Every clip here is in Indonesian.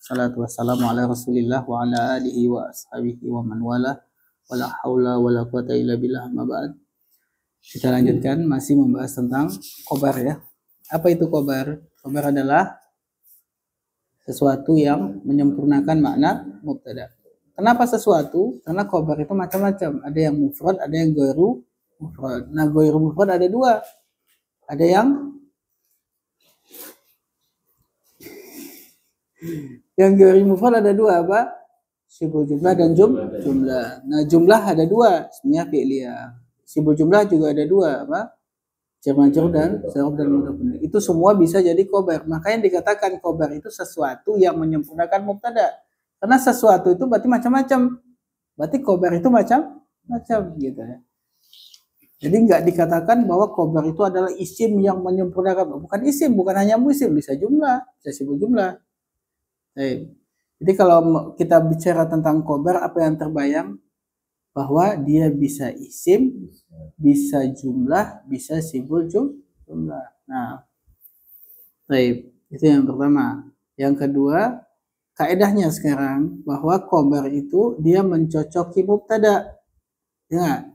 Salatu wassalamu ala Rasulillah wa ala alihi wa ashabihi wa man wala wala haula wala quwata illa billah ma ba'd. Kita lanjutkan masih membahas tentang khobar ya. Apa itu khobar? Khobar adalah sesuatu yang menyempurnakan makna mubtada. Kenapa sesuatu? Karena khobar itu macam-macam. Ada yang mufrad, ada yang ghairu mufrad. Nah, ghairu mufrad ada dua. Ada yang ghairu mufrad ada dua, apa? Sibul jumlah dan jumlah. Nah, jumlah ada dua, sebenarnya fi'liyah. Sibul jumlah juga ada dua, apa? Jar majrur dan zarf dan mudhaf. Itu semua bisa jadi khobar. Makanya dikatakan khobar itu sesuatu yang menyempurnakan mubtada. Karena sesuatu itu berarti macam-macam. Berarti khobar itu macam-macam gitu ya. Jadi nggak dikatakan bahwa khobar itu adalah isim yang menyempurnakan. Bukan isim, bukan hanya musim, bisa jumlah, bisa sibul jumlah. Jadi kalau kita bicara tentang khobar, apa yang terbayang? Bahwa dia bisa isim, bisa jumlah, bisa sibul jumlah. Nah, itu yang pertama. Yang kedua, kaedahnya sekarang bahwa khobar itu dia mencocoki mubtada. Ya,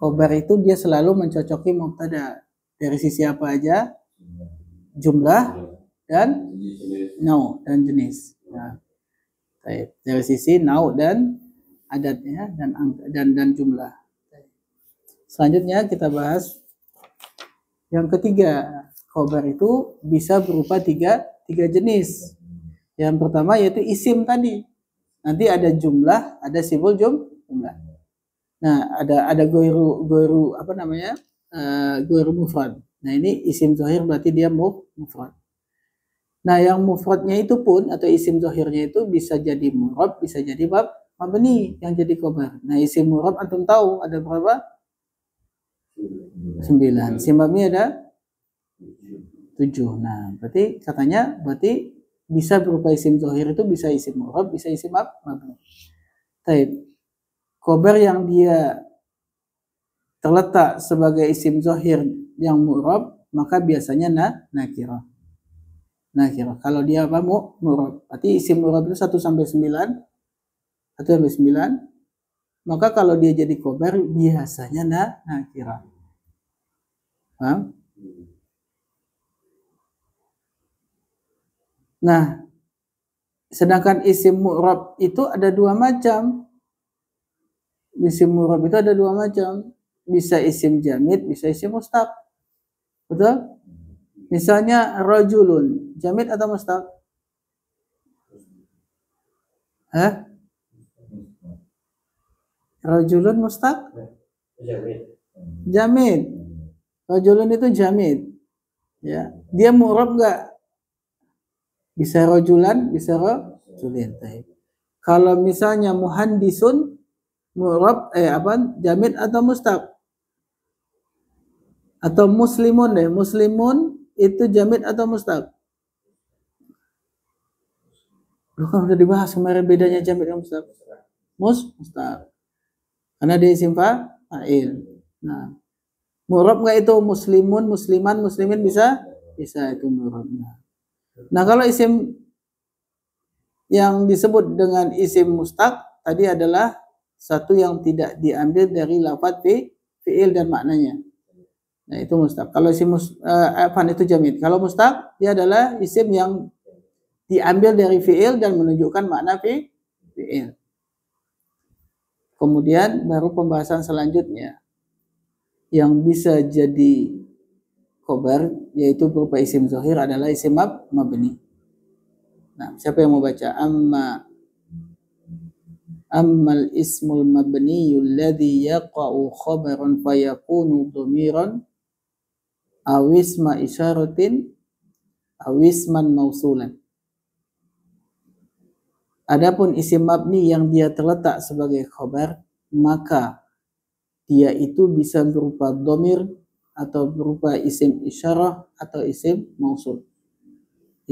khobar itu dia selalu mencocoki mubtada. Dari sisi apa aja? Jumlah dan nau dan jenis. Nah, dari sisi nau dan adatnya dan jumlah. Selanjutnya kita bahas yang ketiga. Khobar itu bisa berupa tiga jenis. Yang pertama yaitu isim tadi. Nanti ada jumlah, ada sibul jumlah. Nah, ada ghairu apa namanya? Ghairu mufrad. Nah, ini isim zahir berarti dia mufrad. Nah, yang mufradnya itu pun atau isim zahirnya itu bisa jadi murab, bisa jadi mabni yang jadi khobar. Nah, isim murab antum tahu ada berapa? 9. Isim mabni ada 7. Nah, berarti katanya bisa berupa isim zahir itu bisa isim murab, bisa isim mabni. Baik. Khobar yang dia terletak sebagai isim zahir yang murab, maka biasanya nakirah. Kalau dia apa? Murab. Berarti isim murab itu 1 sampai 9. 1 sampai 9. Maka kalau dia jadi khobar biasanya nakirah. Paham? Nah, sedangkan isim murab itu ada dua macam. Isim murab itu ada dua macam. Bisa isim jamid, bisa isim mustaq. Betul? Misalnya rajulun, jamid atau mustaq? Rajulun mustaq? Jamid. Rajulun itu jamid. Ya, dia murab enggak? Bisa rajulan, bisa rajulin. Kalau misalnya muhandisun, murab jamid atau mustaq? Atau muslimun deh, muslimun itu jamid atau mustaq? Kan udah dibahas kemarin bedanya jamid dan mustaq. Mustaq. Karena dia isim fa'il. Nah, murab enggak itu muslimun, musliman, muslimin bisa itu murab. Nah, kalau isim yang disebut dengan isim mustaq tadi adalah satu yang tidak diambil dari lafadz fi'il dan maknanya. Nah, itu mustaq. Kalau isim itu jamid. Kalau mustaq dia adalah isim yang diambil dari fi'il dan menunjukkan makna fi'il. Kemudian baru pembahasan selanjutnya yang bisa jadi khobar yaitu berupa isim zahir adalah isim mabni. Nah, siapa yang mau baca? Ammal ismul mabniyul ladzi yaqa'u khabaran fayakunu dhamiran aw isma isyaratin aw isman mausulan. Adapun isim mabni yang dia terletak sebagai khabar, maka dia itu bisa berupa dhamir atau berupa isim isyarah atau isim mausul.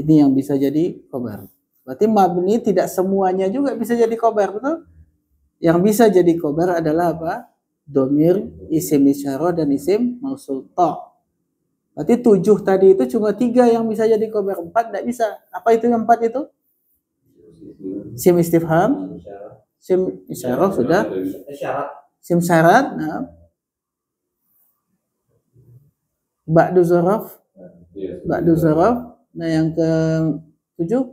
Ini yang bisa jadi khabar. Berarti mabni tidak semuanya juga bisa jadi khabar, betul? Yang bisa jadi khabar adalah apa? Dhamir, isim isyarah dan isim mausul. Berarti 7 tadi itu cuma 3 yang bisa jadi khabar, 4 tidak bisa. Apa itu yang 4 itu? sim istifham, sim isyarah sudah, sim syarat, nah. Ba'du zaraf, nah yang ke-7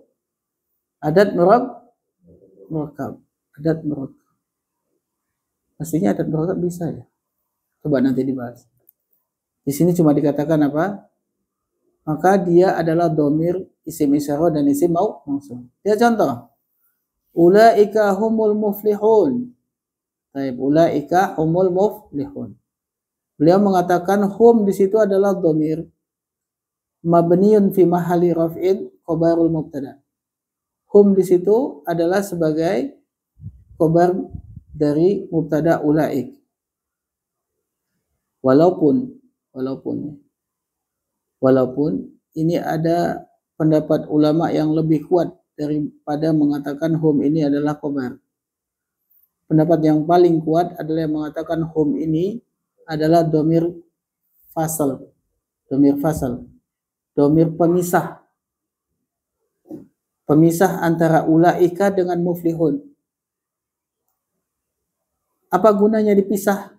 adat murakkab, adat murakkab. Pastinya adat murakkab bisa ya. Coba nanti dibahas. Di sini cuma dikatakan apa? Maka dia adalah domir, isim isyarah dan isim mausul. Ya contoh. Ulaika humul muflihun. Baik, ulaika humul muflihun. Beliau mengatakan hum di situ adalah domir mabniun fi mahalli raf'in khabarul mubtada. Hum di situ adalah sebagai khabar dari mubtada ulaik. Walaupun ini ada pendapat ulama yang lebih kuat daripada mengatakan hum ini adalah khabar. Pendapat yang paling kuat adalah yang mengatakan hum ini adalah domir fasal, domir pemisah antara ulaika dengan muflihun. Apa gunanya dipisah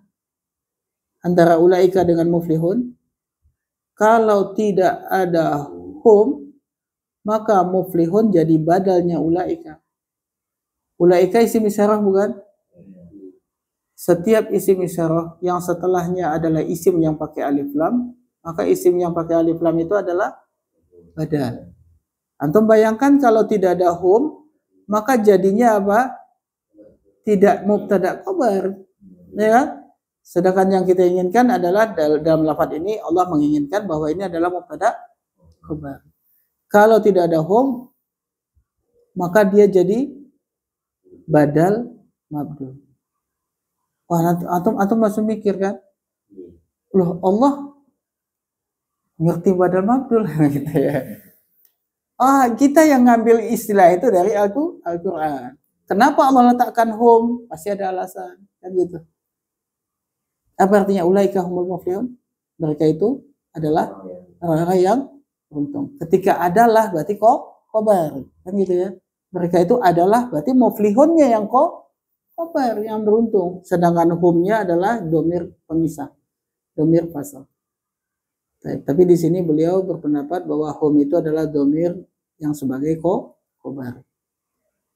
antara ulaika dengan muflihun? Kalau tidak ada hum, maka muflihun jadi badalnya ulaika. Ulaika isim isyarah bukan? Setiap isim isyarah yang setelahnya adalah isim yang pakai alif lam, maka isim yang pakai alif lam itu adalah badal. Antum bayangkan kalau tidak ada hum, maka jadinya apa? Tidak mubtada khabar. Ya. Sedangkan yang kita inginkan adalah dalam lafaz ini Allah menginginkan bahwa ini adalah mubtada khabar. Kalau tidak ada hum, maka dia jadi badal mabdul. Wah, antum langsung mikir kan? Loh, Allah ngerti badal mabdul gitu ya. Kita yang ngambil istilah itu dari Al-Qur'an. Kenapa Allah letakkan hum? Pasti ada alasan, kan gitu. Apa artinya ulaika humul muflihun? Mereka itu adalah orang-orang yang beruntung. Ketika adalah berarti khabar, kan gitu ya. Mereka itu adalah berarti muflihunnya yang khabar yang beruntung, sedangkan humnya adalah domir pemisah, domir fasal. Tapi di sini beliau berpendapat bahwa hum itu adalah domir yang sebagai khabar,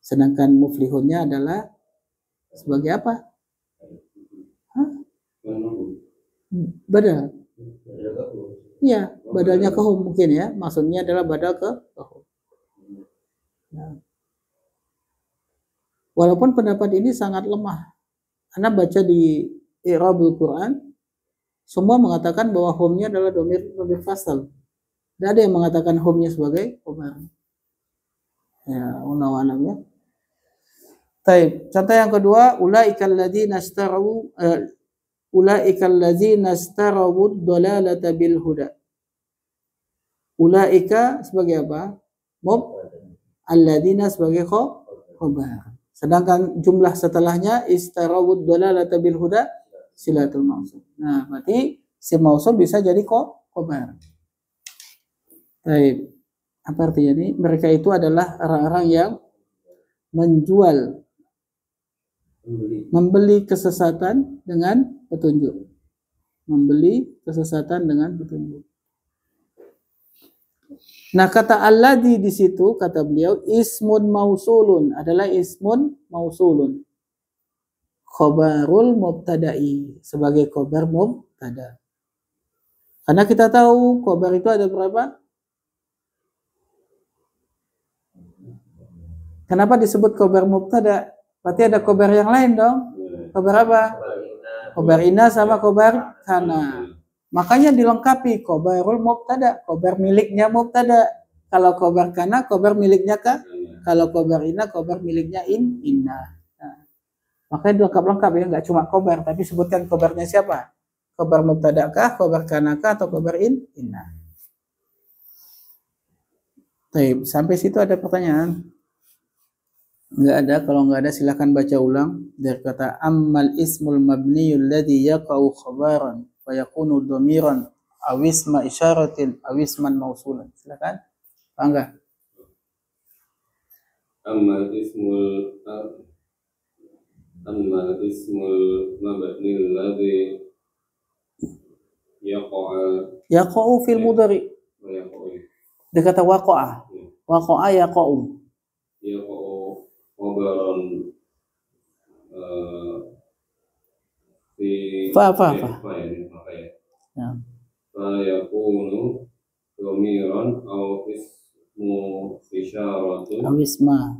sedangkan muflihunnya adalah sebagai apa? Badal. Iya, badalnya ke hum mungkin ya. Maksudnya adalah badal ke hum. Nah. Walaupun pendapat ini sangat lemah. Anda baca di I'rabul Quran, semua mengatakan bahwa humnya adalah domir fasal. Tidak ada yang mengatakan humnya sebagai khabar. Ya, unawanam ya. Taib. Contoh yang kedua, ulaikal ladzina istarawu dhalalata bil huda. Ulaika sebagai apa? Alladzina sebagai khabar. Sedangkan jumlah setelahnya istarawud dhalalata bil huda silatul mausul. Nah, berarti si mausul bisa jadi khabar. Baik. Apa artinya ini? Mereka itu adalah orang-orang yang membeli kesesatan dengan petunjuk. Membeli kesesatan dengan petunjuk. Nah, kata alladzi di situ kata beliau ismun mausulun adalah ismun mausulun. Khabarul mubtada'i sebagai khabar mubtada. Karena kita tahu khabar itu ada berapa? Kenapa disebut khabar mubtada? Berarti ada khabar yang lain dong. Khabar apa? Khabar inna sama khabar kana. Makanya dilengkapi khabarul mubtada, khabar miliknya mubtada. Kalau khabar kana, khabar miliknya ka. Kalau khabar inna, khabar miliknya inna. Nah, makanya dilengkap-lengkap ya, nggak cuma khabar, tapi sebutkan khabarnya siapa? Khabar mubtada kah, khabar kana kah, atau khabar inna. Baik, sampai situ ada pertanyaan? Nggak ada. Kalau nggak ada silakan baca ulang dari kata ammal ismul mabniyul ladzi yaqau khabaran wa yakunu dhamiran aw isma isyaratin aw isman mausulan. Silakan. Enggak. Amma ismul mabni alladhi Yaqa'u fil mudhari. Dia kata waqa'a. Waqa'a yaqa'u. Yaqa'u khabaran fi Fa. Ya. Fa yakunu dhamiran aw ismu isyaratun Aw isma.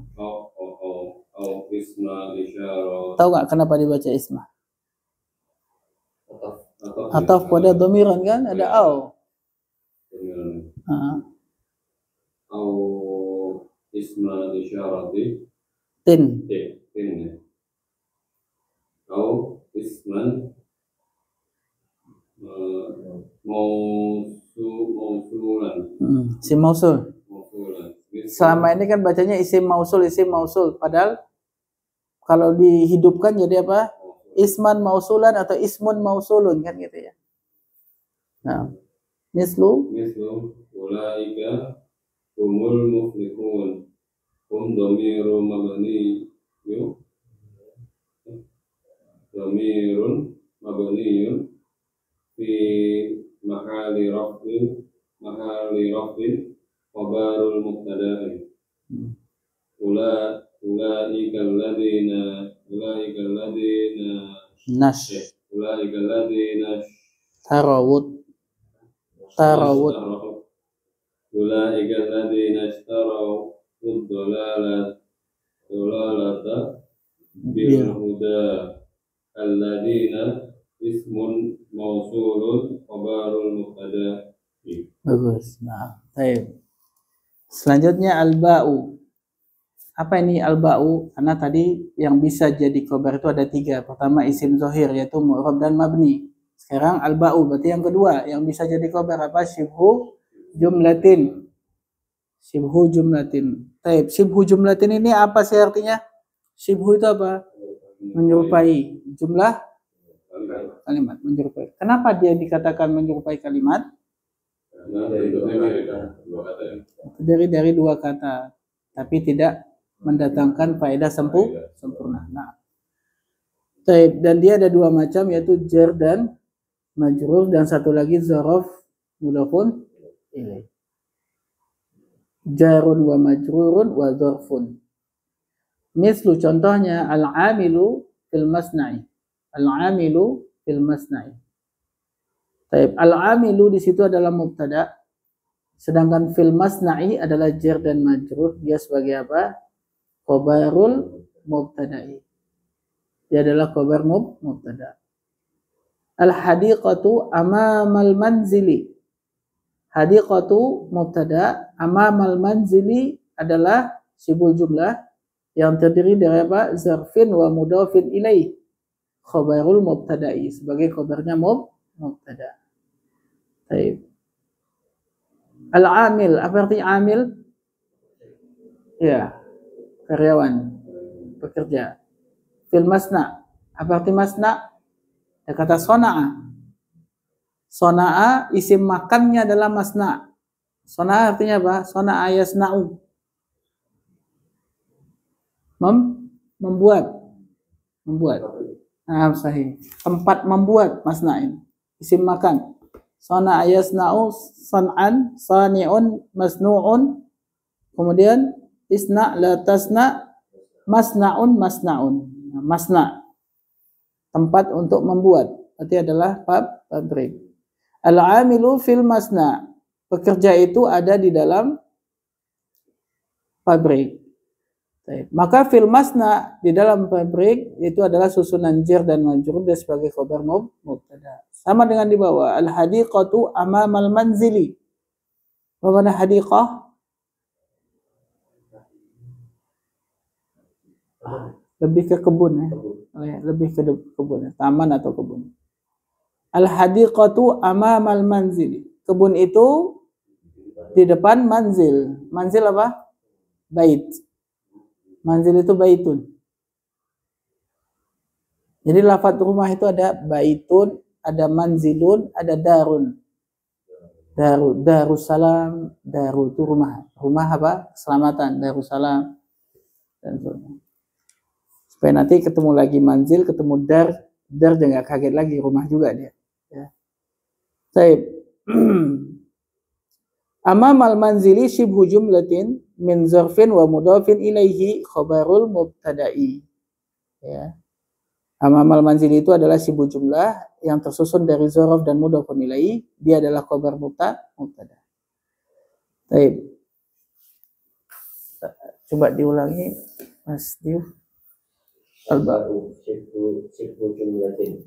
aw isma isyarat. Tahu nggak kenapa dibaca isma? Ataf pada dhamiran kan ada aw. Aw isma isyarati Tin. Aw isman mausulan. Isim mausul. Selama ini kan bacanya isim mausul. Padahal kalau dihidupkan jadi apa? Isman mausulan atau ismun mausulun kan gitu ya. Nah, mislu ulaika humul muflihun. Dhamiru mabni dhamirun mabniyun fi mahali rafin khabarul mubtada'i. Ulaika alladhina tarawud. Ulaika alladhina ishtaraw ad-dalalata bil huda alladhina ismun mausulun khabarul mubtada'i. Bagus. Nah, baik. Selanjutnya al-ba'u. Apa ini al-ba'u? Karena tadi yang bisa jadi khobar itu ada 3. Pertama isim zahir yaitu mu'rab dan mabni. Sekarang al-ba'u berarti yang kedua yang bisa jadi khobar apa? Syibhu jumlatin. Baik, syibhu jumlatin ini apa sih artinya? Syibhu itu apa? Menyerupai jumlah kalimat, menyerupai. Kenapa dia dikatakan menyerupai kalimat? Dari 2 kata, tapi tidak mendatangkan faedah sempurna. Nah, dan dia ada 2 macam yaitu jar dan majrur dan satu lagi dzaraf mudhafun ilaih. Jarun wa majrurun wa dzarfun. Mislu contohnya al-amilu fil masna'i. Taib, al-amilu di situ adalah mubtada, sedangkan fil masna'i adalah jar dan majrur. Dia sebagai apa? Khobarul mubtada'i. Dia adalah khobar mubtada. Al-hadiqatu amamal manzili. Hadiqatu mubtada, amamal manzili adalah sibul jumlah yang terdiri dari apa? Zarfin wa mudhafin ilaih. Khobarul mubtada'i sebagai khobarnya mubtada. Baik. Al-amil, apa arti amil? Ya, karyawan, pekerja. Fil masna, apa arti masna? Ada kata sona'a. Sona'a isim makannya adalah masna. Sona'a artinya apa? Sona'a yasna'u. Membuat. Nah, sahih. Tempat membuat masna'in. Isim makan. Sona'a yasna'u san'an, sani'un, masnu'un. Kemudian isna' la tasna' masna'un. Nah, masna' tempat untuk membuat. Berarti adalah pabrik. Al-amilu fil masna'. Pekerja itu ada di dalam pabrik. Maka fil masna' di dalam pabrik itu adalah susunan jar dan majrur dia sebagai khabar mubtada. Sama dengan di bawah. Al-hadiqatu amamal manzili. Apa makna hadiqah? Lebih ke kebun ya. Lebih ke kebun ya. Taman atau kebun. Al-hadiqatu amamal manzili. Kebun itu di depan manzil. Manzil apa? Bait. Manzil itu baitun. Jadi lafaz rumah itu ada baitun, ada manzilun, ada darun. Darussalam, daru itu rumah. Rumah apa? Keselamatan, darussalam. dan seterusnya. Supaya nanti ketemu lagi manzil, ketemu dar jangan kaget lagi, rumah juga dia. Ya. Baik. Amamal manzili shibhu jumlatin min zarfin wa mudhafin ilaihi khabarul mubtada'i. Ya. Amamal manzili itu adalah shibhu jumlah yang tersusun dari zarf dan mudhafun ilaihi, dia adalah khabar mubtada. Baik. Coba diulangi Mas Diu. Al-ba'u shibhu jumlatin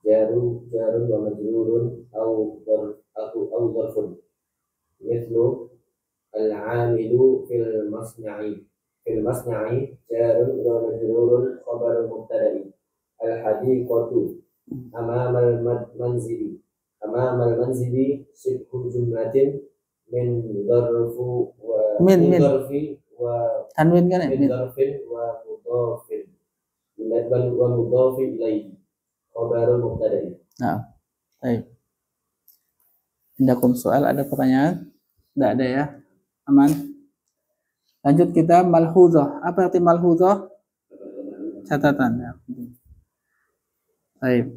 jarun wa majrurun au zarfun mithlu al-'amilu fil masna'i jarun wa majrurun khabar mubtada'i al-hadiqatu amamal manzili shibhu jumlatin min zarfi wa tanwin kan min zarfin wa mudhafin wa mudhafin ilaihi khabarul mubtada'i. Nah, baik. Indakum soal, ada pertanyaan? Tidak ada ya? Aman? Lanjut kita malhuzah. Apa arti malhuzah? Catatan ya. Baik.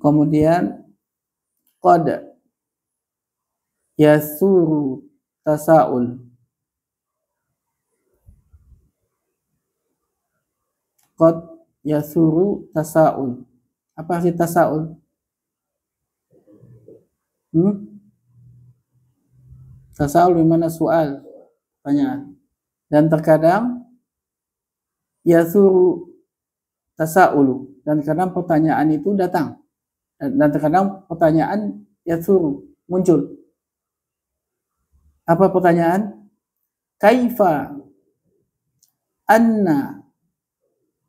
Kemudian qad yasuru tasa'ul. Qad yasuru tasa'ul. Apa arti tasa'ul? Tasa'ul dimana soal, pertanyaan. Dan terkadang yasuru tasa'ulu, dan kadang pertanyaan itu datang. Dan terkadang pertanyaan yasuru muncul. Apa pertanyaan? Kaifa anna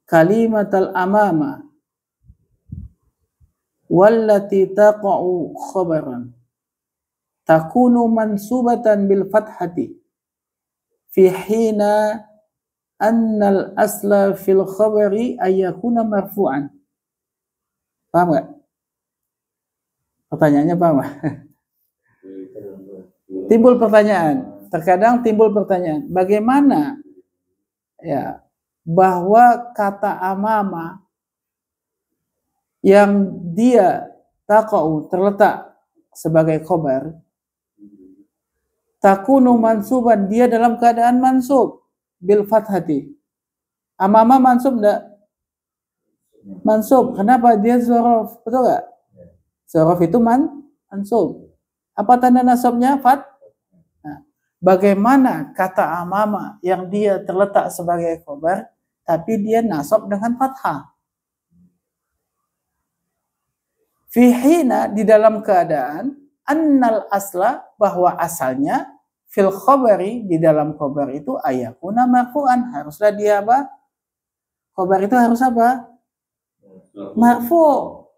kalimatal amama wallati taqa'u khabaran takunu mansubatan bil fathati fi hina annal asla fil khabari ayyakuna marfu'an. Paham gak? Pertanyaannya paham gak? Timbul pertanyaan, terkadang timbul pertanyaan, bagaimana ya bahwa kata amama yang dia taqa'u terletak sebagai khobar takunu mansuban, dia dalam keadaan mansub bil fathati. Amama mansub enggak? Mansub. Kenapa? Dia dzaraf, betul enggak? Dzaraf itu mansub. Apa tanda nasabnya? Nah, bagaimana kata amama yang dia terletak sebagai khobar tapi dia nasab dengan fathah? Fi hina, di dalam keadaan annal asla, bahwa asalnya fil khabari, di dalam khabar itu ayakuna marfu'an, haruslah dia apa? Khabar itu harus apa? Marfu'.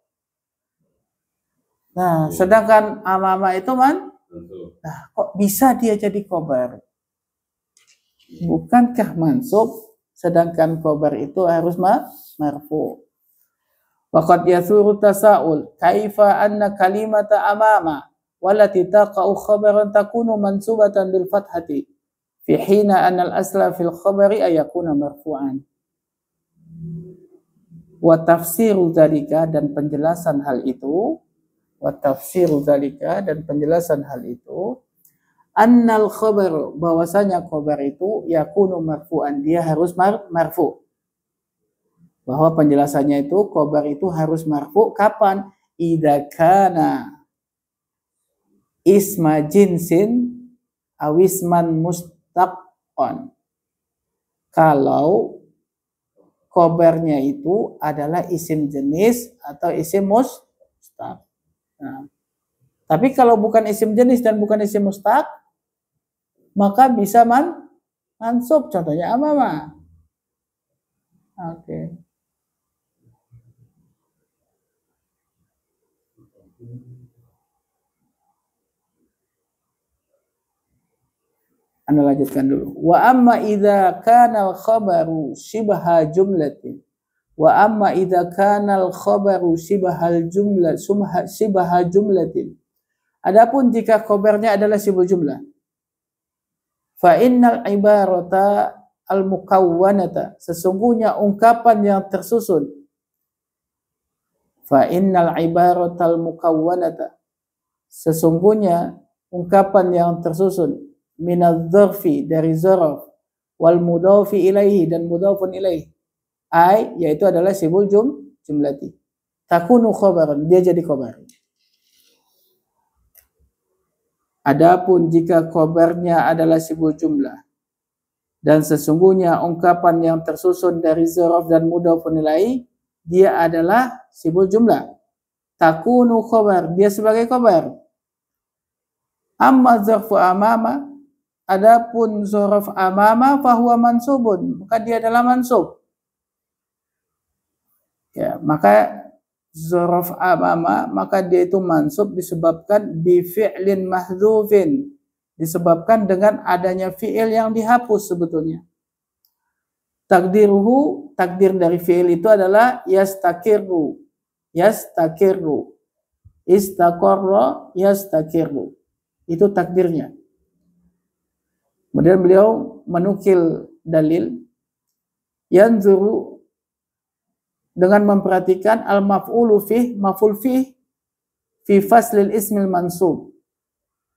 Nah, sedangkan amama itu nah, kok bisa dia jadi khabar? Bukankah mansub, sedangkan khabar itu harus marfu'. Waqad yasuru tasa'ul kaifa anna kalimata amama wallati taqa'u khabaran takunu mansubatan bil fathati fi hina anna al asla fil khabari ayakuna marfu'an. Wa tafsiru dzalika, dan penjelasan hal itu, wa tafsiru dzalika, dan penjelasan hal itu, annal khabar, bahwasanya khabar itu yakunu marfu'an, dia harus marfu'. Bahwa penjelasannya itu khabar itu harus marfu' kapan? Idza kana isma jinsin awisman mustaqon. Kalau khabarnya itu adalah isim jenis atau isim mustaq. Nah, tapi kalau bukan isim jenis dan bukan isim mustaq, maka bisa mansub. Contohnya amama. Oke. Anda lanjutkan dulu. Wa amma idza kana al-khabaru shibha jumlatin. Wa amma idza kana al-khabaru shibhal jumlatin. Adapun jika khabarnya adalah shibhul jumlah. Fa innal ibarata al-mukawwanata, sesungguhnya ungkapan yang tersusun. Fa innal ibarata al-mukawwanata, sesungguhnya ungkapan yang tersusun minadz-dzarfi, dari zarf, wal mudhafi ilaihi, dan mudhafun ilaihi, yaitu adalah sibul jumlati, takunu khabaran, dia jadi khabar. Adapun jika khabarnya adalah sibul jumlah dan sesungguhnya ungkapan yang tersusun dari zarf dan mudhafun ilaihi, dia adalah sibul jumlah, takunu khabar, dia sebagai khabar. Amma zarfu amama, adapun zarf amama fahuwa mansubun, maka dia adalah mansub. Ya, maka zarf amama, maka dia itu mansub disebabkan bi fi'lin mahdzufin, disebabkan dengan adanya fi'il yang dihapus sebetulnya. Takdiruhu, takdir dari fi'il itu adalah yastakirru, yastakirru, istaqarra yastakirru, itu takdirnya. Kemudian beliau menukil dalil yanzuru, dengan memperhatikan al-maf'ulu fih, maf'ul fih fi faslil ismil mansub.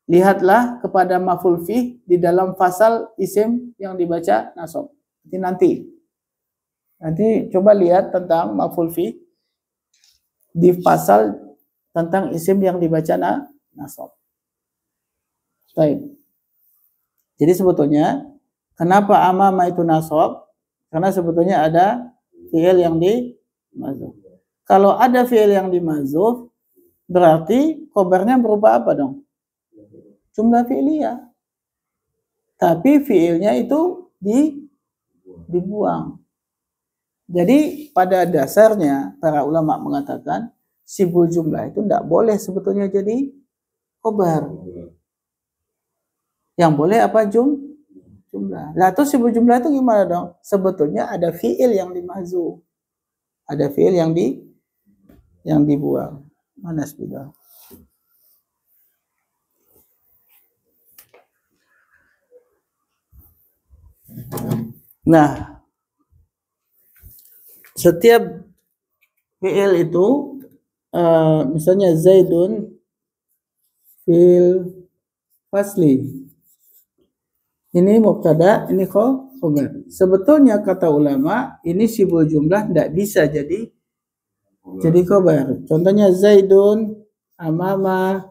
Lihatlah kepada maf'ul fih di dalam fasal isim yang dibaca nasab. Nanti coba lihat tentang maf'ul fih di pasal tentang isim yang dibaca nasab. Baik. Jadi sebetulnya kenapa amama itu nasab? Karena sebetulnya ada fi'il yang dimazhuf. Kalau ada fi'il yang dimazhuf, berarti khobarnya berupa apa dong? Jumlah fi'liyah. Tapi fi'ilnya itu dibuang. Jadi pada dasarnya para ulama mengatakan sibul jumlah itu tidak boleh sebetulnya jadi khobar. Yang boleh apa? Jumlah. Lah terus sibul jumlah itu gimana dong? Sebetulnya ada fi'il yang dimazhuf. Ada fi'il yang dibuang. Mana sudah? Nah, setiap fi'il itu misalnya Zaidun fil fasli. Ini mubtada, ini khabar. Sebetulnya kata ulama, ini sibul jumlah tidak bisa jadi khabar. Contohnya Zaidun amama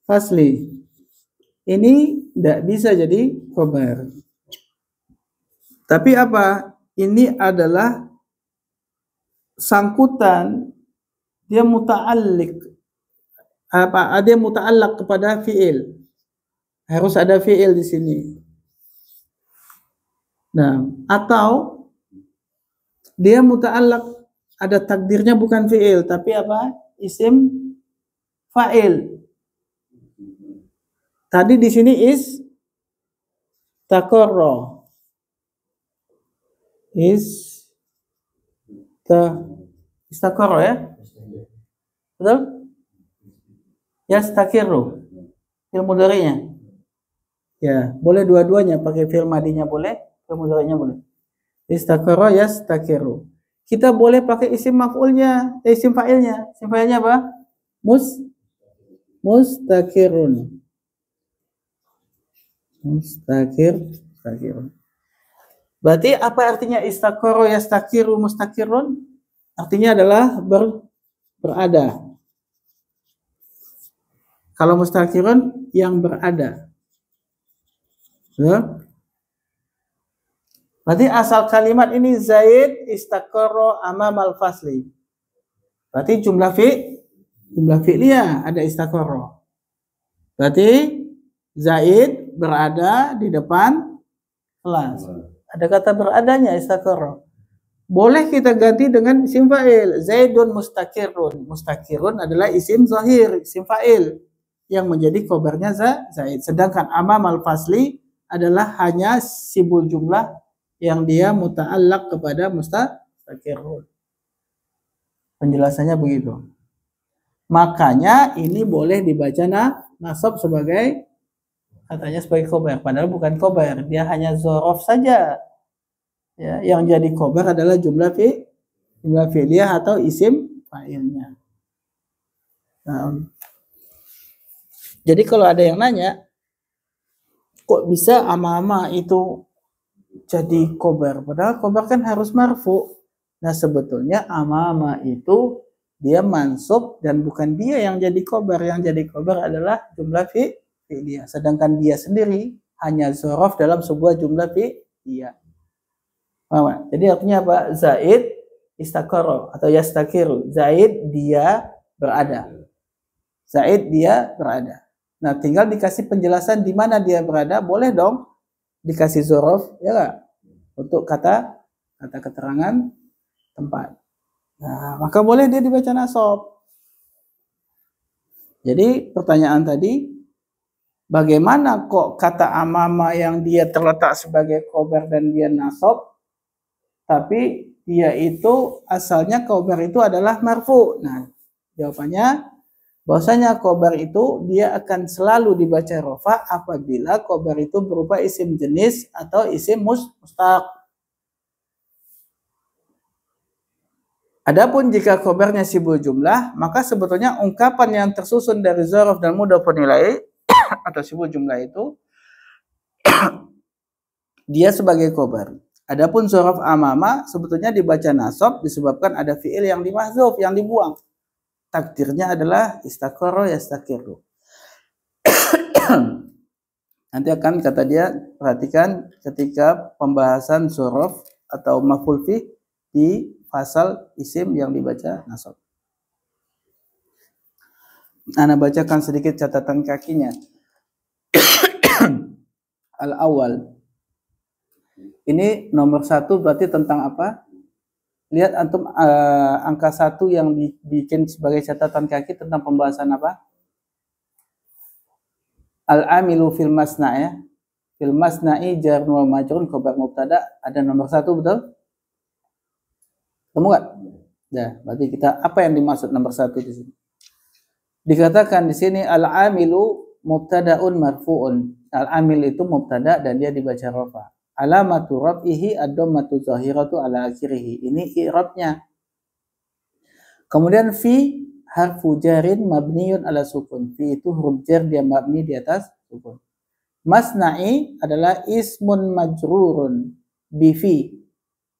fasli. Ini tidak bisa jadi khabar. Tapi apa? Ini adalah sangkutan, dia muta'alliq. Dia muta'allaq kepada fi'il. Harus ada fi'il di sini. Nah, atau dia muta'allaq, ada takdirnya bukan fi'il, tapi apa? Isim fa'il. Tadi di sini istaqarra. Istaqarra ya? Betul? Yastakirru. Fi'il mudhari'nya. Ya, boleh dua-duanya, pakai fi'il madinya boleh, fi'il mudhari'nya boleh. Istaqarra yastakirru. Kita boleh pakai isim maf'ulnya, isim fa'ilnya. Isim fa'ilnya apa? Mustakirun. Mustakirun. Berarti apa artinya istaqarra yastakiru mustakirun? Artinya adalah berada. Kalau mustakirun yang berada. Ya. Berarti asal kalimat ini Zaid istaqarra amamal fasli. Berarti jumlah fi'liyah ada istaqarra. Berarti Zaid berada di depan kelas. Ada kata beradanya istaqarra. Boleh kita ganti dengan isim fa'il. Zaidun mustakirun. Mustakirun adalah isim zahir, isim fa'il yang menjadi khobarnya Zaid. Sedangkan amamal fasli adalah hanya sibul jumlah yang dia muta'allaq kepada mustakirun. Penjelasannya begitu. Makanya ini boleh dibaca nasab sebagai katanya sebagai khobar, padahal bukan khobar, dia hanya zorof saja. Ya, yang jadi khobar adalah jumlah fi'liyah atau isim fa'ilnya. Nah, jadi kalau ada yang nanya, kok bisa ama-ama itu jadi khobar? Padahal khobar kan harus marfu. Nah sebetulnya ama-ama itu dia mansub dan bukan dia yang jadi khobar. Yang jadi khobar adalah jumlah fi'liyah. Sedangkan dia sendiri hanya zorof dalam sebuah jumlah fi'liyah. Jadi artinya apa? Zaid istakoro atau yastakiru. Zaid dia berada. Zaid dia berada. Nah tinggal dikasih penjelasan di mana dia berada. Boleh dong dikasih zorof, ya nggak? Untuk kata keterangan tempat. Nah maka boleh dia dibaca nasab. Jadi pertanyaan tadi, bagaimana kok kata amama yang dia terletak sebagai khobar dan dia nasab, tapi dia itu asalnya khobar itu adalah marfu. Nah, jawabannya bahwasanya khobar itu dia akan selalu dibaca rofa apabila khobar itu berupa isim jenis atau isim mustaq. Adapun jika khobarnya sibul jumlah, maka sebetulnya ungkapan yang tersusun dari zaraf dan mudhafun ilaih atau sibul jumlah itu dia sebagai khobar. Adapun zaraf amama sebetulnya dibaca nasab disebabkan ada fiil yang dimahdzuf, yang dibuang. Takdirnya adalah istakoro yastakiru. Nanti akan kata dia, perhatikan ketika pembahasan zaraf atau maf'ul fi di pasal isim yang dibaca nasab. Ana bacakan sedikit catatan kakinya. Al-awwal. Ini nomor 1 berarti tentang apa? Lihat antum angka 1 yang dibikin sebagai catatan kaki tentang pembahasan apa? Al-amilu fil masna' ya. Fil masna'i jarun wa majrun khabar mubtada, ada nomor 1 betul? Temu enggak? Ya, berarti kita apa yang dimaksud nomor 1 di sini? Dikatakan di sini al-amilu mubtada'un marfu'un. Al-amil itu mubtada dan dia dibaca rafa. Alamatu raf'ihi ad-dhammatu zahiratu ala akhirih. Ini i'rabnya. Kemudian fi harfu jarin mabniun ala sukun. Fi itu huruf jar dia mabni di atas sukun. Masna'i adalah ismun majrurun bi fi.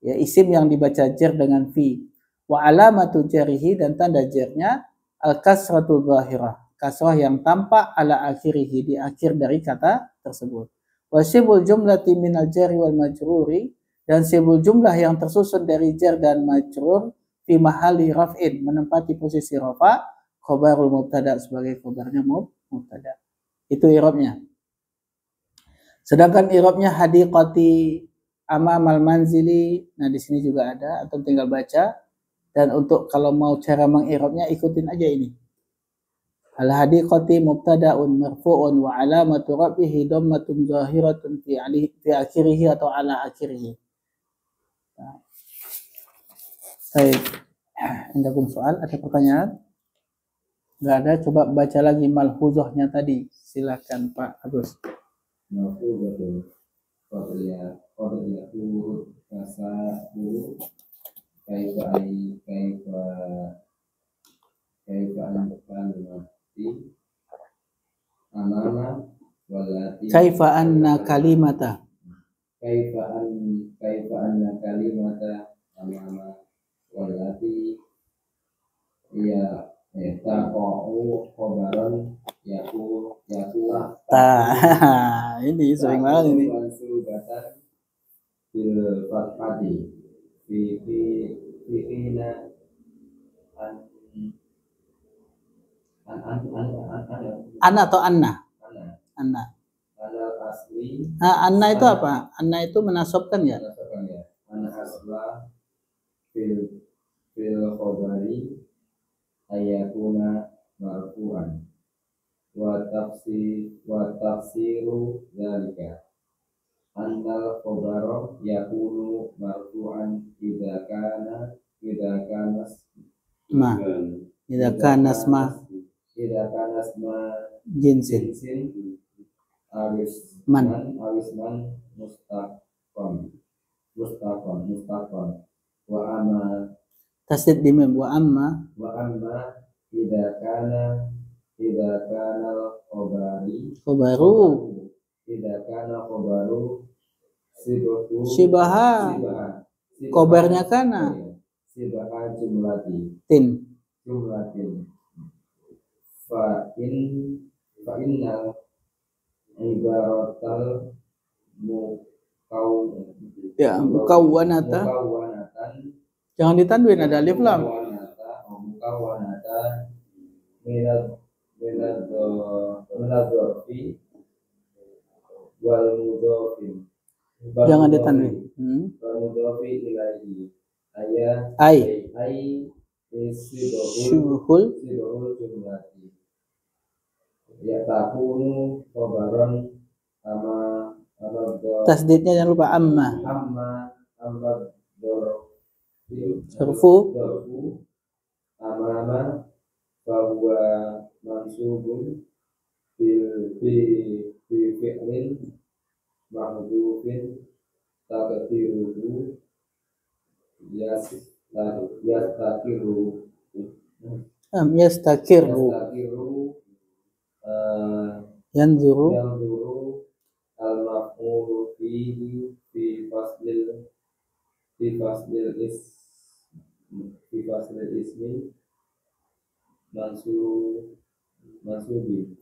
Ya, isim yang dibaca jar dengan fi. Wa alamatu jarihi dan tanda jarnya al-kasratu zahirah. Kasrah yang tampak ala akhirih di akhir dari kata tersebut. Wa sibul jumlati minal jari wal majruri, dan sibul jumlah yang tersusun dari jar dan majrur fi mahali raf'in, menempati posisi rafa, khobarul mubtada sebagai khobarnya mubtada. Itu i'rabnya. Sedangkan i'rabnya hadiqati amamal manzili, nah di sini juga ada, atau tinggal baca. Dan untuk kalau mau cara meng'irabnya ikutin aja ini. Al-hadiqati mubtada'un marfu'un wa alamatu rafihi dhammatun zahiratun fi akhirih atau ala akhirih. Nah. Baik. Indakum soal, ada pertanyaan? Enggak ada, coba baca lagi malhuzahnya tadi. Silakan Pak Agus. Malhuzah qadiyah kasahu kaifa amana walati Kaifa anna kalimata kaifa anna kalimata amana walati ya taqa'u khabaran yaku ini sering banget ini. Bil fathati fi Anna atau Anna? Anna. Anna itu apa? Anna itu menasabkan ya? Anna asla fil khabari ayakuna marfu'an wa tafsiru dzalika annal khabara yakunu marfu'an idza kana asma jinsin Man. awisman mustaqon wa amma Tasdid di mim. Wa amma idza kana al-khabari khabaru idza kana khabaru Shibaha. Kobarnya kana. Sibaha jumlatin fa innal ibaratal Mukawwanatan. Jangan ditanwin, ada alif lam. mukawwanatan minad dzarfi wal mudhafin. Jangan ditanwin. Wal mudhafi ilaihi ayat Ai. syuhul jumlati ya takunu khabaran ama Tasdidnya jangan lupa amma. Zarfu amama bahwa mansubun fi'lin mahdhufin taqdiruhu yastakiru yanzuru al-maf'ulu fihi fi faslil ismi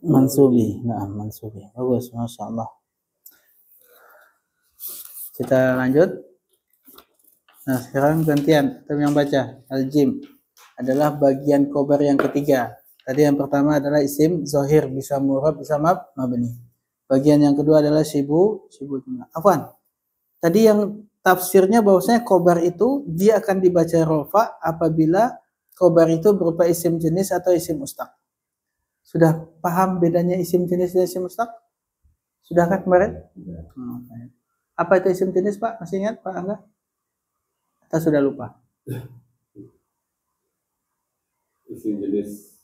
mansubi. Nah, mansubi. Bagus, Masya Allah. Kita lanjut. Nah, sekarang gantian. Kita yang baca. Al-jim adalah bagian khobar yang ketiga. Tadi yang pertama adalah isim zahir, bisa murab, bisa mabni. Bagian yang kedua adalah syibu jumlah. Afwan. Tadi yang tafsirnya bahwasanya khobar itu dia akan dibaca rofa apabila khobar itu berupa isim jenis atau isim mustaq. Sudah paham bedanya isim jenis dan isim mustaq? Sudah kan kemarin? Apa itu isim jenis, Pak? Masih ingat, Pak Angga? Atau sudah lupa? Isim jenis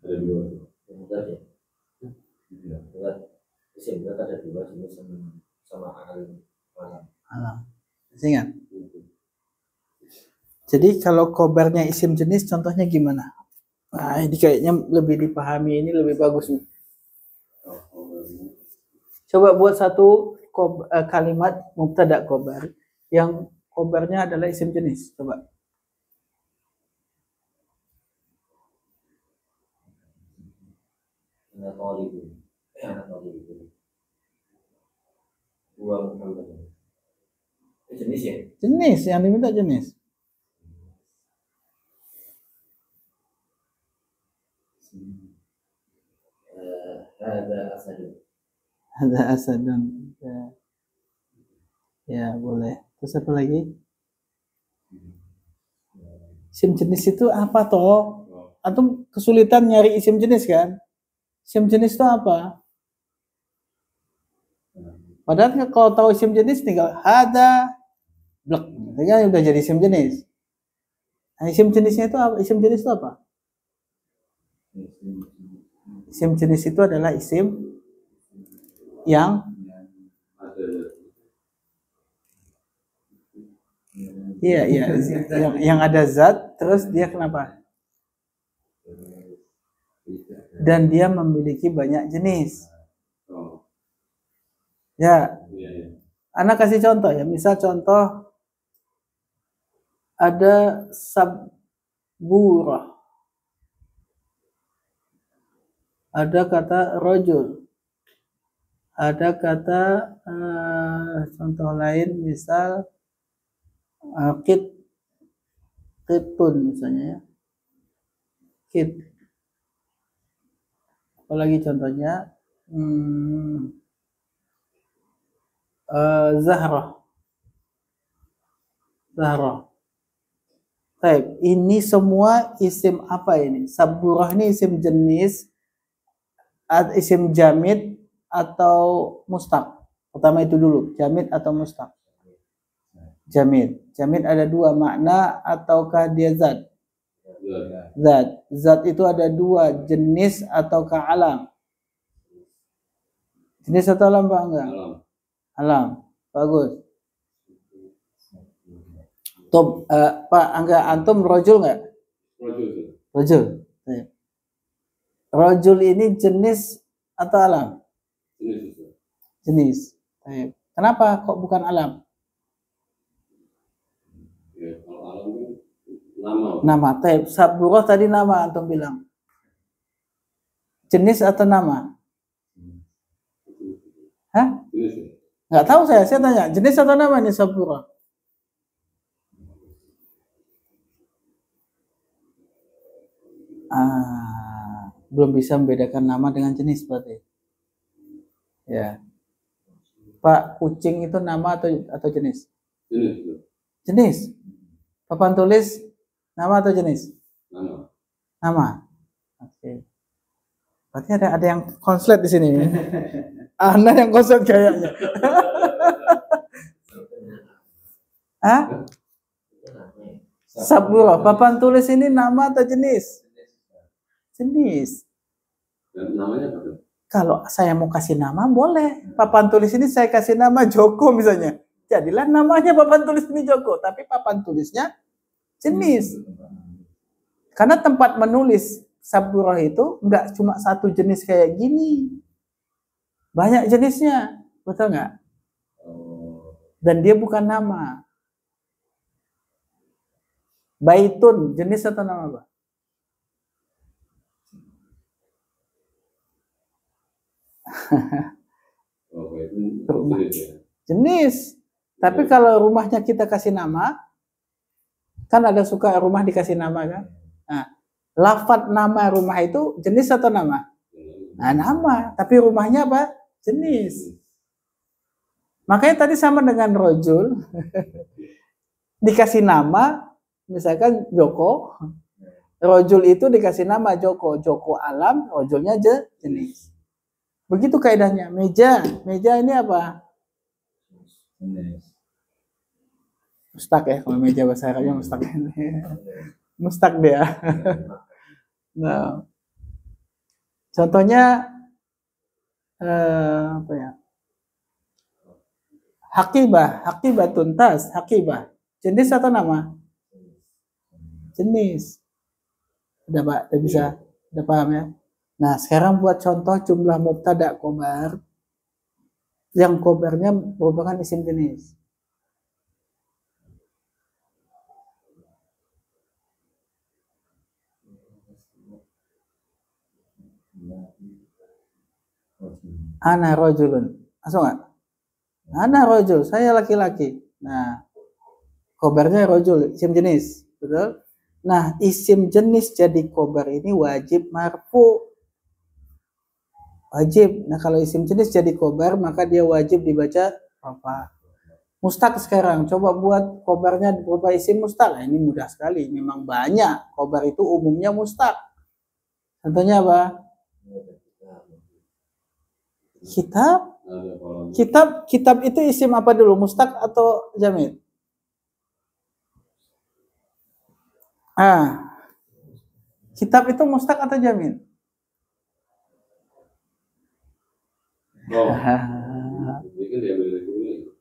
ada dua. Isim jenis ada dua jenis sama alam. Masih ingat? Jadi kalau khobarnya isim jenis contohnya gimana? Nah, ini kayaknya lebih dipahami, ini lebih bagus nih. Coba buat satu kalimat mubtada khobar yang khobarnya adalah isim jenis. Coba. Jenis ya? Jenis, yang diminta jenis. Ada asadun. Ya, boleh. Terus apa lagi? Isim jenis itu apa toh? Atau kesulitan nyari isim jenis kan? Isim jenis itu apa? Padahal kalau tahu isim jenis tinggal ada blek, ya udah jadi isim jenis. Nah, isim jenisnya itu apa? Isim jenis itu apa? Isim jenis itu adalah isim yang iya yang ada zat, terus dia kenapa? Dan dia memiliki banyak jenis. Ya, anak kasih contoh ya. Misal contoh ada sabburah, ada kata rojul, ada kata contoh lain misal kitun misalnya ya, kit. Apalagi contohnya Zahra. Baik, ini semua isim apa ini? Sabburah ini isim jenis, isim jamid atau mustaq? Pertama itu dulu, jamid atau mustaq? Jamid. Jamid ada dua makna ataukah dia zat? Zat itu ada dua, jenis ataukah alam? Jenis atau alam Pak? Enggak. Alam. Alam. Bagus. Top, Pak Angga, antum rojul nggak? Rojul. Rojul. Baik. Rojul ini jenis atau alam? Jenis itu. Jenis. Baik. Kenapa kok bukan alam? Ya, kalau alam kan nama. Nama. Baik. Saburah tadi nama antum bilang. Jenis atau nama? Hah? Jenis ya. Nggak tahu saya tanya. Jenis atau nama ini saburah? Belum bisa membedakan nama dengan jenis berarti. Ya. Pak, kucing itu nama atau jenis? Jenis itu. Jenis. Papan tulis nama atau jenis? Nama. Nama. Oke. Berarti ada yang konslet di sini. Anda yang konslet kayaknya. Hah? Saburah. Papan tulis ini nama atau jenis? Jenis. Dan namanya apa tuh? Kalau saya mau kasih nama boleh. Papan tulis ini saya kasih nama Joko misalnya. Jadilah namanya papan tulis ini Joko. Tapi papan tulisnya jenis. Karena tempat menulis saburah itu nggak cuma satu jenis kayak gini. Banyak jenisnya. Betul nggak? Dan dia bukan nama. Baitun, jenis atau nama apa? Oh, itu jenis ya. Jenis. Tapi kalau rumahnya kita kasih nama, kan ada suka rumah dikasih nama kan? Nah, lafadz nama rumah itu jenis atau nama? Nah, nama. Tapi rumahnya apa? Jenis. Makanya tadi sama dengan rojul. Dikasih nama, misalkan Joko. Rojul itu dikasih nama Joko. Joko alam, rojulnya jenis. Begitu kaidahnya. Meja. Meja ini apa? Mustak ya. Kalau meja bahasa Arabnya mustak. Mustak dia. Nah. Contohnya apa ya? Hakibah. Hakibah tuntas. Hakibah. Jenis atau nama? Jenis. Udah Pak? Udah bisa? Udah paham ya? Nah, sekarang buat contoh jumlah mubtada khobar yang khobarnya merupakan isim jenis. Ana rojulun. Langsung nggak? Ana rojul. Saya laki-laki. Nah, khobarnya rojul, isim jenis. Betul? Nah, isim jenis jadi khobar ini wajib marfu. Wajib. Nah, kalau isim jenis jadi khobar, maka dia wajib dibaca rafa. Mustaq sekarang. Coba buat khobarnya berupa isim mustaq. Nah, ini mudah sekali. Memang banyak. Khobar itu umumnya mustaq. Contohnya apa? Kitab. Kitab itu isim apa dulu? Mustaq atau jamid? Kitab itu mustaq atau jamid? Oh. Ini kan dia beli dulu.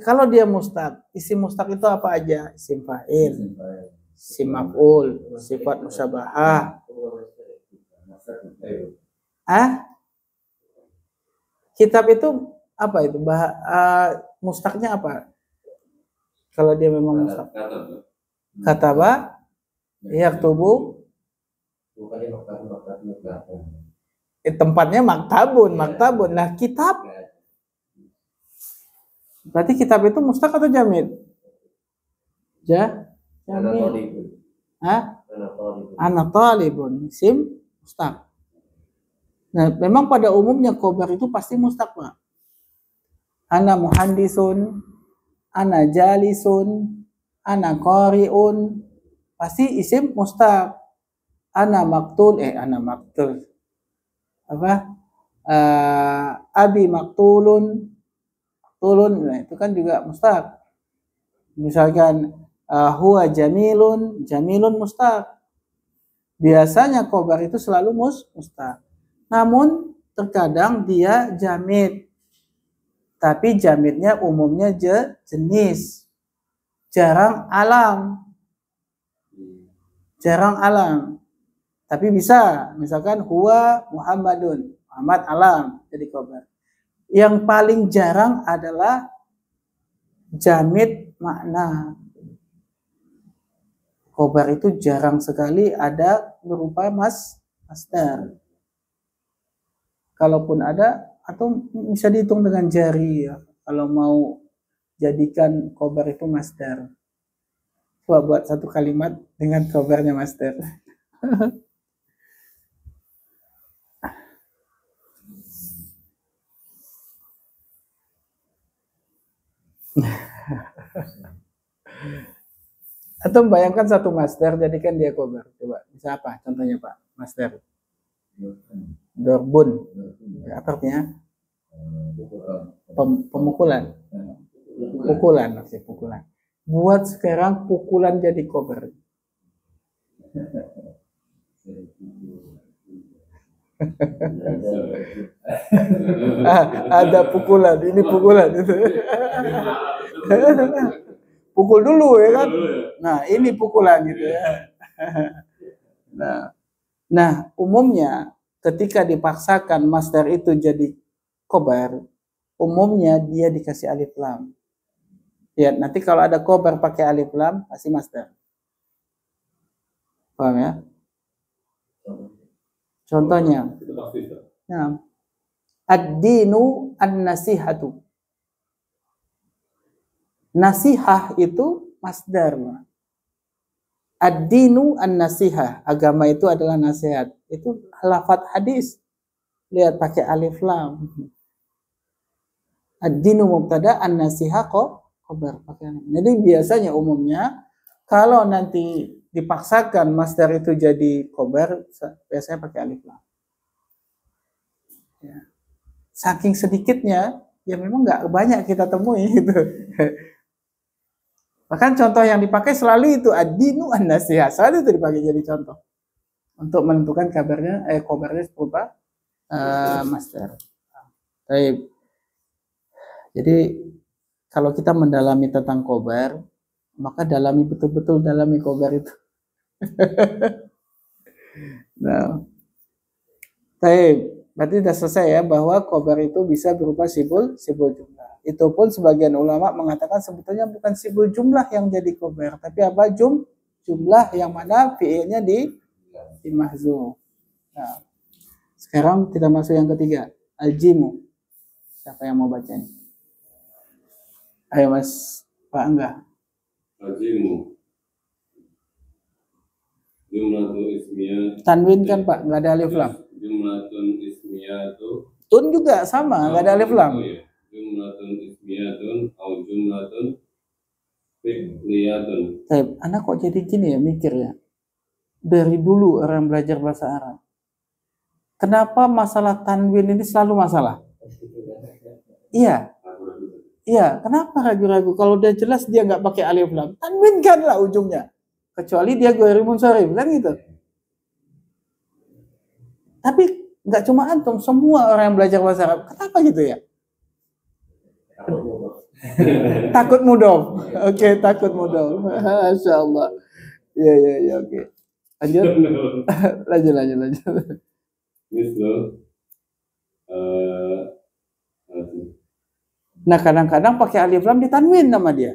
Kalau dia mustaq, isim mustaq itu apa aja? Isim fa'il, isim maf'ul, sifat musyabahah. Kitab itu apa itu? Mustaqnya apa? Kalau dia memang mustaq. Kataba, yaktubu. Tempatnya maktabun. Nah, kitab. Berarti kitab itu mustaq atau jamid? Jamid. Ana talibun. Isim mustaq. Nah, memang pada umumnya khobar itu pasti mustaq, Pak. Ana muhandisun, ana jalisun, ana qari'un. Pasti isim mustaq. Ana maktul. Apa? Abi maktulun. Nah, itu kan juga mustaq. Misalkan huwa jamilun mustaq. Biasanya khobar itu selalu mustaq. Namun terkadang dia jamid. Tapi jamidnya umumnya jenis. Jarang alam. Jarang alam. Tapi bisa. Misalkan huwa Muhammadun. Muhammad alam. Jadi khobar. Yang paling jarang adalah jamid makna. Khobar itu jarang sekali ada berupa masdar. Kalaupun ada, atau bisa dihitung dengan jari ya. Kalau mau jadikan khobar itu masdar. Coba buat satu kalimat dengan khobarnya masdar. Atau bayangkan satu masdar jadikan dia khobar. Coba bisa apa contohnya Pak? Masdar. Dorbun. Apa artinya? Pemukulan. Pukulan maksudnya pukulan. Buat sekarang pukulan jadi khobar. Ada pukulan, ini pukulan itu. Pukul dulu ya kan. Nah, ini pukulan gitu ya. Nah, umumnya ketika dipaksakan masdar itu jadi khobar, umumnya dia dikasih alif lam. Ya, nanti kalau ada khobar pakai alif lam pasti masdar. Paham ya? Contohnya. Nah, ad-dinu an-nasihatu. Nasihah itu masdar. Ad-dinu an-nasihah. Agama itu adalah nasihat. Itu lafadz hadis. Lihat pakai alif lam. Ad-dinu mubtada an-nasihah khobar. Jadi biasanya umumnya kalau nanti dipaksakan masdar itu jadi khobar, biasanya pakai alif lam. Ya. Saking sedikitnya, ya memang nggak banyak kita temui gitu. Bahkan contoh yang dipakai selalu itu ad-dinu an-nasihah, selalu itu dipakai jadi contoh untuk menentukan khobarnya berupa masdar. Baik. Jadi kalau kita mendalami tentang khobar, maka dalami betul-betul dalami khobar itu. Nah, baik. Berarti sudah selesai ya bahwa khobar itu bisa berupa sibul jumlah. Itu pun sebagian ulama mengatakan sebetulnya bukan sibul jumlah yang jadi khobar, tapi apa jumlah yang mana fi'ilnya di mahzuf. Nah, sekarang kita masuk yang ketiga, al-jimu. Siapa yang mau baca ini? Ayo Mas Pak Angga. Al-jimu. Jumlatul ismiyah. Tanwin kan Pak, nggak ada alif lam. Jumlatun ismiyatu. Tun juga sama, nggak ada alif lam. Oh, iya. Jumlatun ismiyatun atau jumlatun fi'liyatun. Anak kok jadi gini ya mikir ya. Dari dulu orang belajar bahasa Arab. Kenapa masalah tanwin ini selalu masalah? Iya. Iya, kenapa ragu-ragu? Kalau udah jelas dia nggak pakai alif lam, tanwinkan lah ujungnya. Kecuali dia ghairu munsharif, kan gitu. Tapi nggak cuma antum, semua orang yang belajar bahasa Arab, kenapa gitu ya? Takut mudhof. Oke, takut mudhof. Masya Allah. Iya, oke. Lanjut. lanjut. Misal, Nah, kadang-kadang pakai alif lam ditanwin nama dia.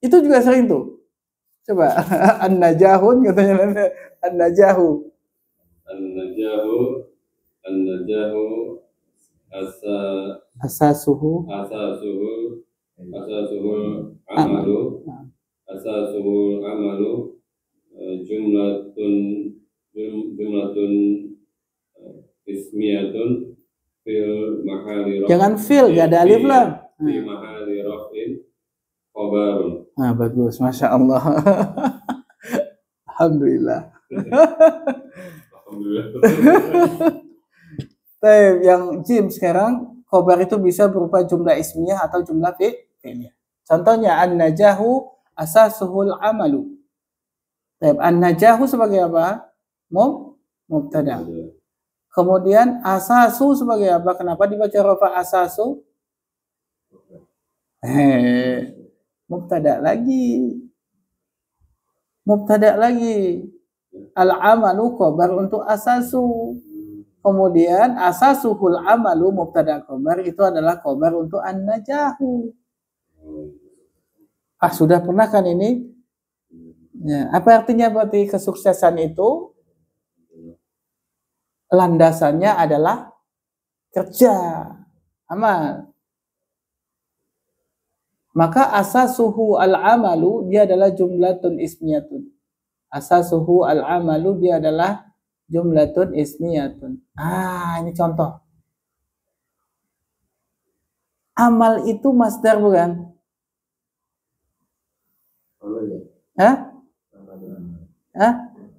Itu juga sering tuh. Coba an-najahun katanya an-najahu. An-najahu asasuhu amalu jumlatun ismiyatun fil mahali raf'in. Jangan fil, gak ada alif lam. Fi mahali raf'in khabarun. Nah, bagus, Masya Allah. Alhamdulillah. Yang jim sekarang, khobar itu bisa berupa jumlah ismiyah atau jumlah fi'liyah. Contohnya, an-najahu asasuhul amalu. An-najahu sebagai apa? mubtada. Kemudian asasu sebagai apa? Kenapa dibaca rafa asasu? Mubtada lagi. Mubtada lagi. Al-amalu khabar untuk asasu. Kemudian asasuhul amalu mubtada khabar itu adalah khabar untuk an-najahu. Sudah pernah kan ini? Ya, apa artinya berarti kesuksesan itu? Landasannya adalah kerja, amal. Maka asasuhu al-amalu dia adalah jumlatun ismiyatun. Asasuhu al-amalu dia adalah jumlatun ismiyatun. Ini contoh. Amal itu masdar bukan?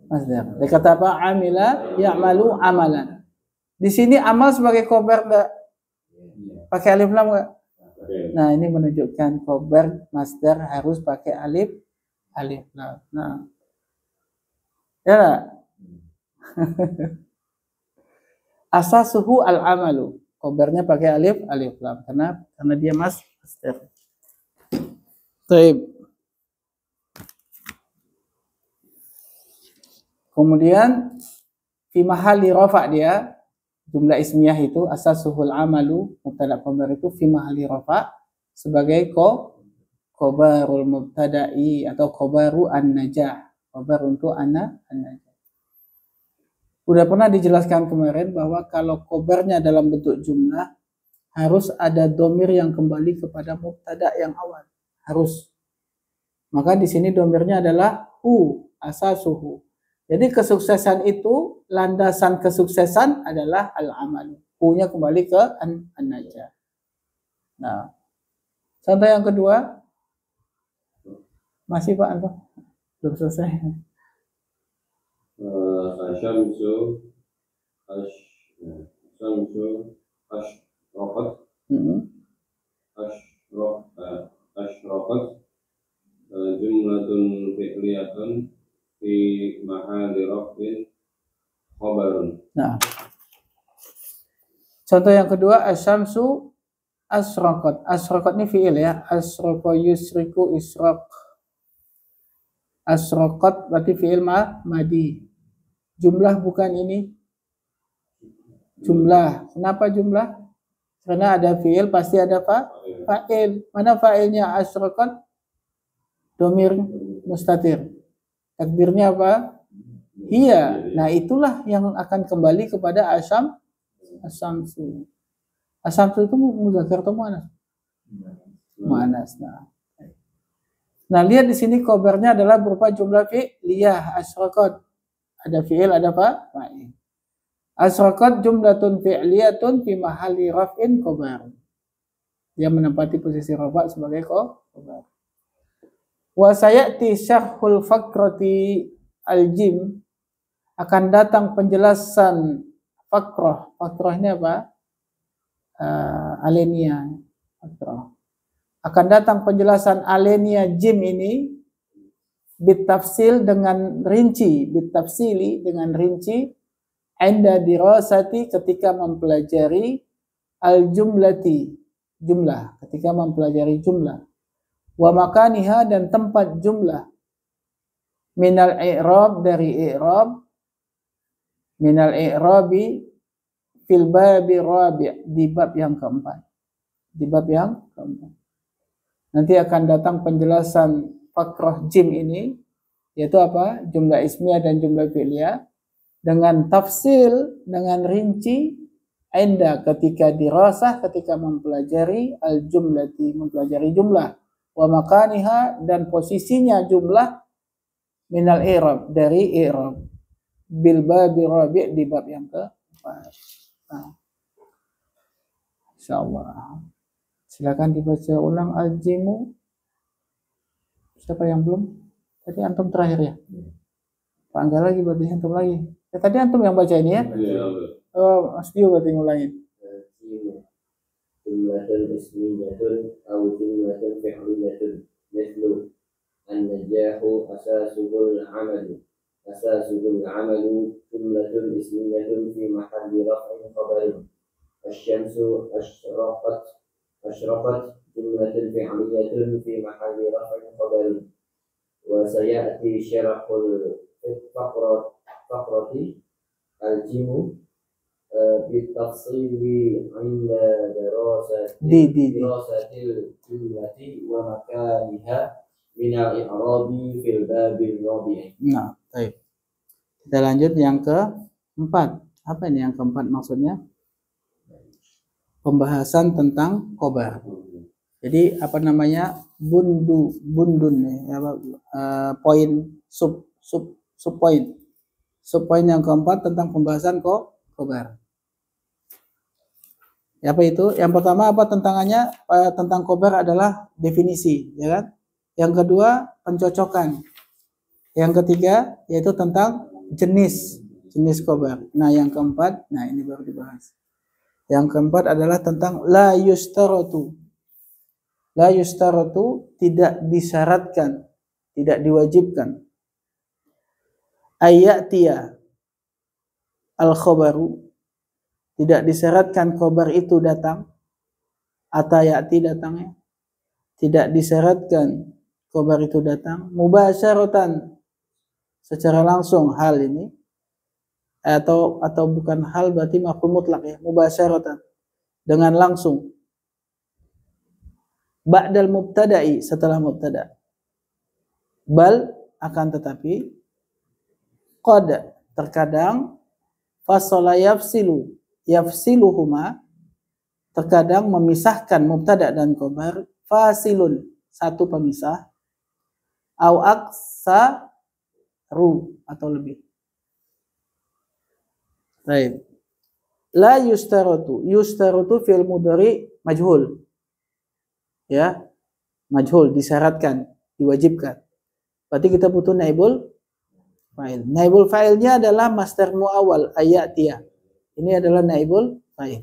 Masdar. Dia kata apa? Amila ya'malu amalan. Di sini amal sebagai khobar enggak? Pakai alif lam enggak? Nah, ini menunjukkan khobar masdar harus pakai alif lam. Nah. Ya. Asasuhu al-amalu. Khobarnya pakai alif lam. Karena dia masdar. Baik. Kemudian fi mahalli rafa dia jumlah ismiyah itu asasuhul amalu mubtada khabar itu fi mahalli rafa sebagai khabarul mubtada'i atau khabaru an-najah, khabar untuk an-najah. Udah pernah dijelaskan kemarin bahwa kalau khabarnya dalam bentuk jumlah harus ada domir yang kembali kepada mubtada yang awal, harus. Maka di sini domirnya adalah asasuhu. Jadi kesuksesan itu, landasan kesuksesan adalah al-amal. Hu-nya kembali ke an-najah. Nah, contoh yang kedua. Masih Pak Anto? Belum selesai. Asyamsu asyraqat asyraqat jumlatun fi'liyatun fi mahalli raf'in khabarun. Nah, contoh yang kedua asyamsu asyraqat. Asyraqat ini fi'il ya. Asraqa yusriku israq. Asyraqat berarti fi'il madi. Jumlah bukan ini? Jumlah. Kenapa jumlah? Karena ada fi'il pasti ada fa'il. Mana fa'ilnya asyraqat? Domir mustatir. Takdirnya apa? Iya. Nah, itulah yang akan kembali kepada asyamsu. Asyamsu itu muzakkar atau muannas? Muannas. Nah, lihat di sini khabarnya adalah berupa jumlah fi'liyah asyraqat. Ada fi'il, ada fa'il. Asyraqat jumlatun fi'liyatun fi mahalli raf'in khabar. Dia menempati posisi rafa sebagai khabar. Wa sayati syarhul fakrati al-jim, akan datang penjelasan fakrah. Fakrah ini apa? Alenia. Fakrah. Akan datang penjelasan alenia jim ini bitafsil dengan rinci, bitafsili dengan rinci, inda dirasati ketika mempelajari al-jumlati, jumlah, ketika mempelajari jumlah. Wa makaniha dan tempat jumlah, minal i'rab dari i'rab, minal i'rabi fil babi rabi' di bab yang keempat. Di bab yang keempat. Nanti akan datang penjelasan fakrah jim ini, yaitu apa? Jumlah ismiyah dan jumlah fi'liyah dengan tafsil, dengan rinci, inda ketika dirasah, ketika mempelajari al-jumlati, mempelajari jumlah. Wa makaniha dan posisinya jumlah minal i'rab dari i'rab bil babi rabi' di bab yang keempat. Nah, insyaallah silakan dibaca ulang al-jimu. Siapa yang belum? Tadi antum terakhir ya? Pak Angga lagi berarti antum lagi. Ya, tadi antum yang baca ini ya? Oh, Mas Dio berarti ngulangin. Jumlatun ismiyatun atau jumlatun fi'liyatun mislu an-najahu asasuhul amalu أساسه العمل جملة اسمية في محل رفع خبر الشمس أشرقت جملة فعلية في محل رفع خبر وسيأتي شرح الفقرة الجيم بالتفصيل عند دراسة الجملة ومكانها من الإعراب في الباب الرابع. Nah, baik. Kita lanjut yang keempat. Apa ini yang keempat maksudnya? Pembahasan tentang khobar. Jadi apa namanya? Bundun ya, poin sub poin. Sub poin yang keempat tentang pembahasan khobar. Apa itu? Yang pertama apa tentangannya? Tentang khobar adalah definisi, ya kan? Yang kedua pencocokan. Yang ketiga yaitu tentang jenis khobar. Nah, yang keempat, nah ini baru dibahas. Yang keempat adalah tentang la yustaratu. La yustaratu tidak disyaratkan, tidak diwajibkan. Ayatiya al-khabaru, tidak disyaratkan khobar itu datang. Atayati datangnya. Tidak disyaratkan khobar itu datang. Mubasyaratan, secara langsung hal ini. Atau bukan hal berarti maf'ul mutlak ya. Mubasyaratan, dengan langsung. Ba'dal mubtada'i, setelah mubtada. Bal, akan tetapi. Qad, terkadang. Fasala yafsiluhuma, terkadang memisahkan mubtada dan khobar. Fasilun, satu pemisah. Au aksaru, atau lebih. Baik. La yustaratu. Yustaratu fi'il mudhari majhul. Ya, majhul, disyaratkan, diwajibkan. Berarti kita butuh naibul fa'il. Naibul fa'ilnya adalah masdar muawwal ayatiya. Ini adalah naibul fa'il.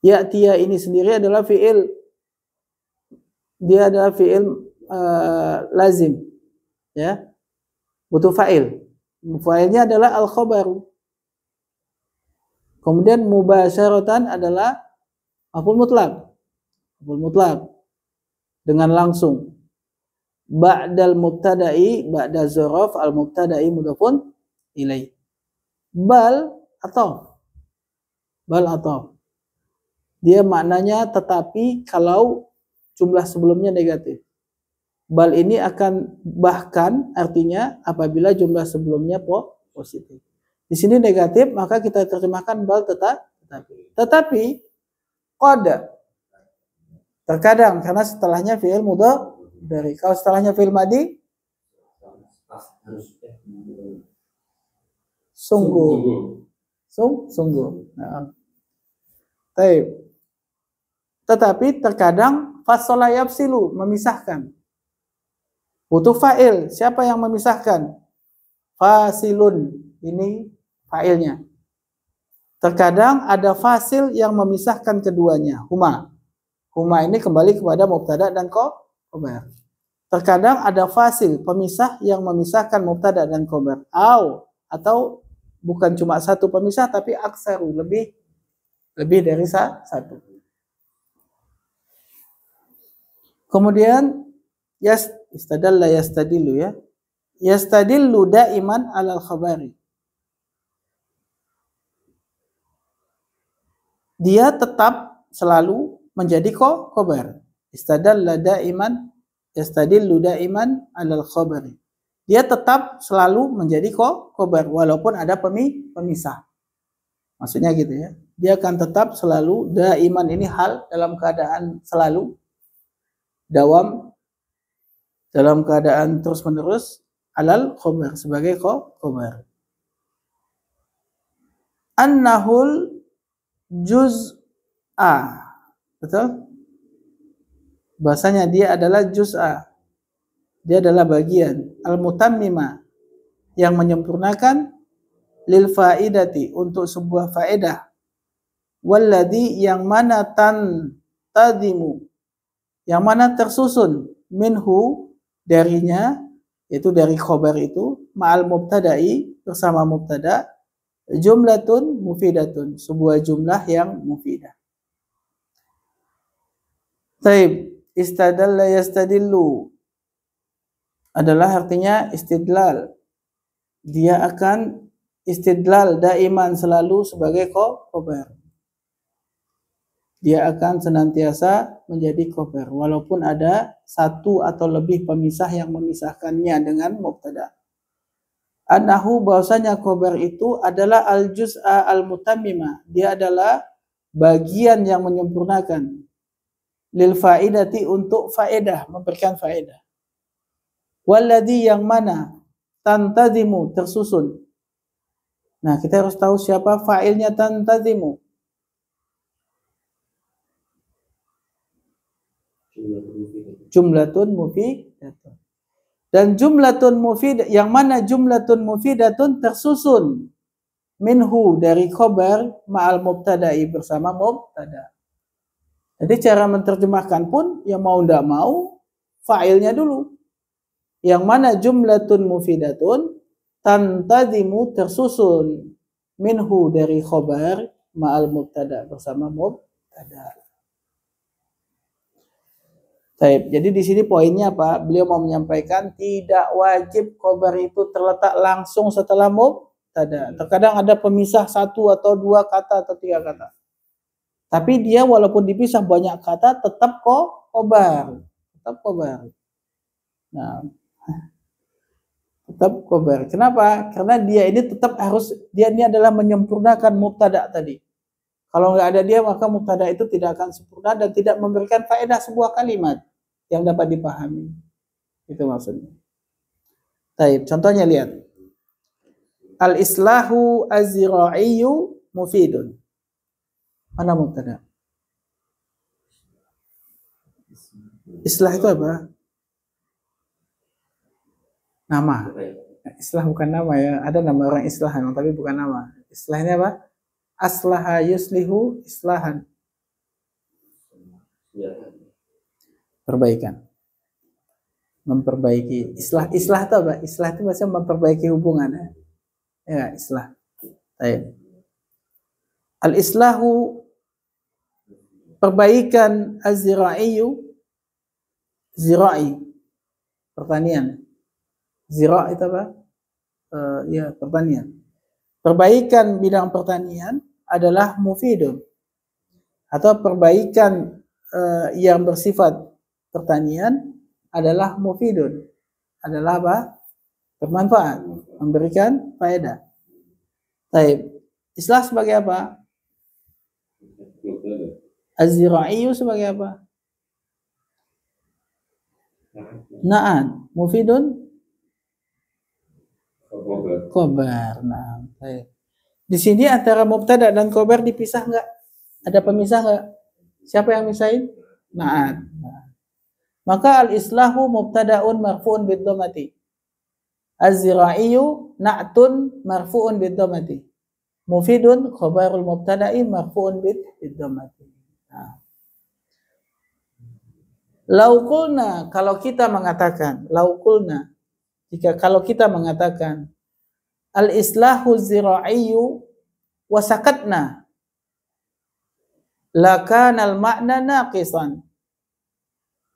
Ya'tiya ini sendiri adalah fi'il. Dia adalah fi'il lazim. Ya. Butuh fa'il. Fa'ilnya adalah al-khabaru. Kemudian mubasyaratan adalah maf'ul mutlak. Maf'ul mutlak, dengan langsung. Ba'dal mubtada'i, ba'da dzaraf al-mubtada'i mudhafun ilaih. Bal atau dia maknanya tetapi kalau jumlah sebelumnya negatif. Bal ini akan bahkan, artinya apabila jumlah sebelumnya positif. Di sini negatif, maka kita terjemahkan bal tetapi qad, terkadang, karena setelahnya fi'il mudhari. Kalau setelahnya fi'il madhi, sungguh. Nah. Tetapi terkadang fasala yafsilu, memisahkan. Butuh fa'il. Siapa yang memisahkan? Fasilun, ini fa'ilnya. Terkadang ada fasil yang memisahkan keduanya. Huma ini kembali kepada mubtada dan khobar. Terkadang ada fasil, pemisah yang memisahkan mubtada dan khobar. Atau bukan cuma satu pemisah, tapi aksaru, lebih dari satu. Kemudian istadalla yastadillu ya. Yastadillu daiman alal khabari. Dia tetap selalu menjadi khobar. Istadalla daiman, yastadillu daiman alal khabari. Dia tetap selalu menjadi khobar walaupun ada pemisah. Maksudnya gitu ya. Dia akan tetap selalu, daiman ini hal dalam keadaan selalu, dawam, dalam keadaan terus menerus, alal khobar, sebagai khobar. Annahul juz'a, betul? Bahasanya dia adalah juz'a, dia adalah bagian. Al-mutammima, yang menyempurnakan. Lil faidati, untuk sebuah faedah. Walladhi, yang mana tadimu, yang mana tersusun minhu, darinya, yaitu dari khobar itu, ma'al mubtada'i bersama mubtada jumlatun mufidatun, sebuah jumlah yang mufidah. Taib, istadalla yastadillu adalah artinya istidlal. Dia akan istidlal daiman selalu sebagai khobar. Dia akan senantiasa menjadi khobar walaupun ada satu atau lebih pemisah yang memisahkannya dengan mubtada. Annahu bahwasanya khobar itu adalah al-juz'a al-mutammima. Dia adalah bagian yang menyempurnakan lil faidati untuk faedah, memberikan faedah. Walladhi yang mana tantazimu tersusun. Nah, kita harus tahu siapa fa'ilnya tantazimu. Jumlatun mufidatun. Dan jumlatun mufidah, yang mana jumlatun mufidatun tersusun minhu dari khobar ma'al mubtada'i bersama mubtada. Jadi cara menerjemahkan pun ya mau ndak mau fa'ilnya dulu. Yang mana jumlatun mufidatun tantazimu tersusun minhu dari khobar ma'al mubtada bersama mubtada. Baik, jadi di sini poinnya apa? Beliau mau menyampaikan tidak wajib khobar itu terletak langsung setelah mubtada. Terkadang ada pemisah satu atau dua kata atau tiga kata. Tapi dia walaupun dipisah banyak kata tetap khobar. Tetap khobar. Nah, tetap khobar. Kenapa? Karena dia ini tetap harus, dia ini adalah menyempurnakan mubtada tadi. Kalau nggak ada dia maka mubtada itu tidak akan sempurna dan tidak memberikan faedah sebuah kalimat yang dapat dipahami. Itu maksudnya. Baik, contohnya lihat. Al-islahu az-zira'iyu mufidun. Mana mubtada? Islah itu apa? Nama. Islah bukan nama ya. Ada nama orang islahan, tapi bukan nama. Islahnya apa? Aslaha yuslihu islahan. Perbaikan. Memperbaiki. Islah itu apa? Islah itu maksudnya memperbaiki hubungan. Ya, islah. Baik. Al-islahu perbaikan az-zira'iyu, zira'i pertanian. Zira' itu apa? Ya, pertanian. Perbaikan bidang pertanian adalah mufidun. Atau perbaikan yang bersifat pertanian adalah mufidun. Adalah apa? Bermanfaat, memberikan faedah. Baik. Islah sebagai apa? Az-zira'iyu sebagai apa? Na'an. Mufidun khobar. Nah, baik. Di sini antara mubtada dan khobar dipisah enggak? Ada pemisah enggak? Siapa yang misahin? Na'at. Nah. Maka al-islahu mubtada'un marfu'un bid-dhammati. Az-zira'iyu na'tun marfu'un bid-dhammati. Mufidun khobarul mubtada'i marfu'un bid-dhammati. Nah. Laukulna, kalau kita mengatakan, laukulna, kalau kita mengatakan al-islahu zira'iyu wasakatna lakanal ma'na naqisan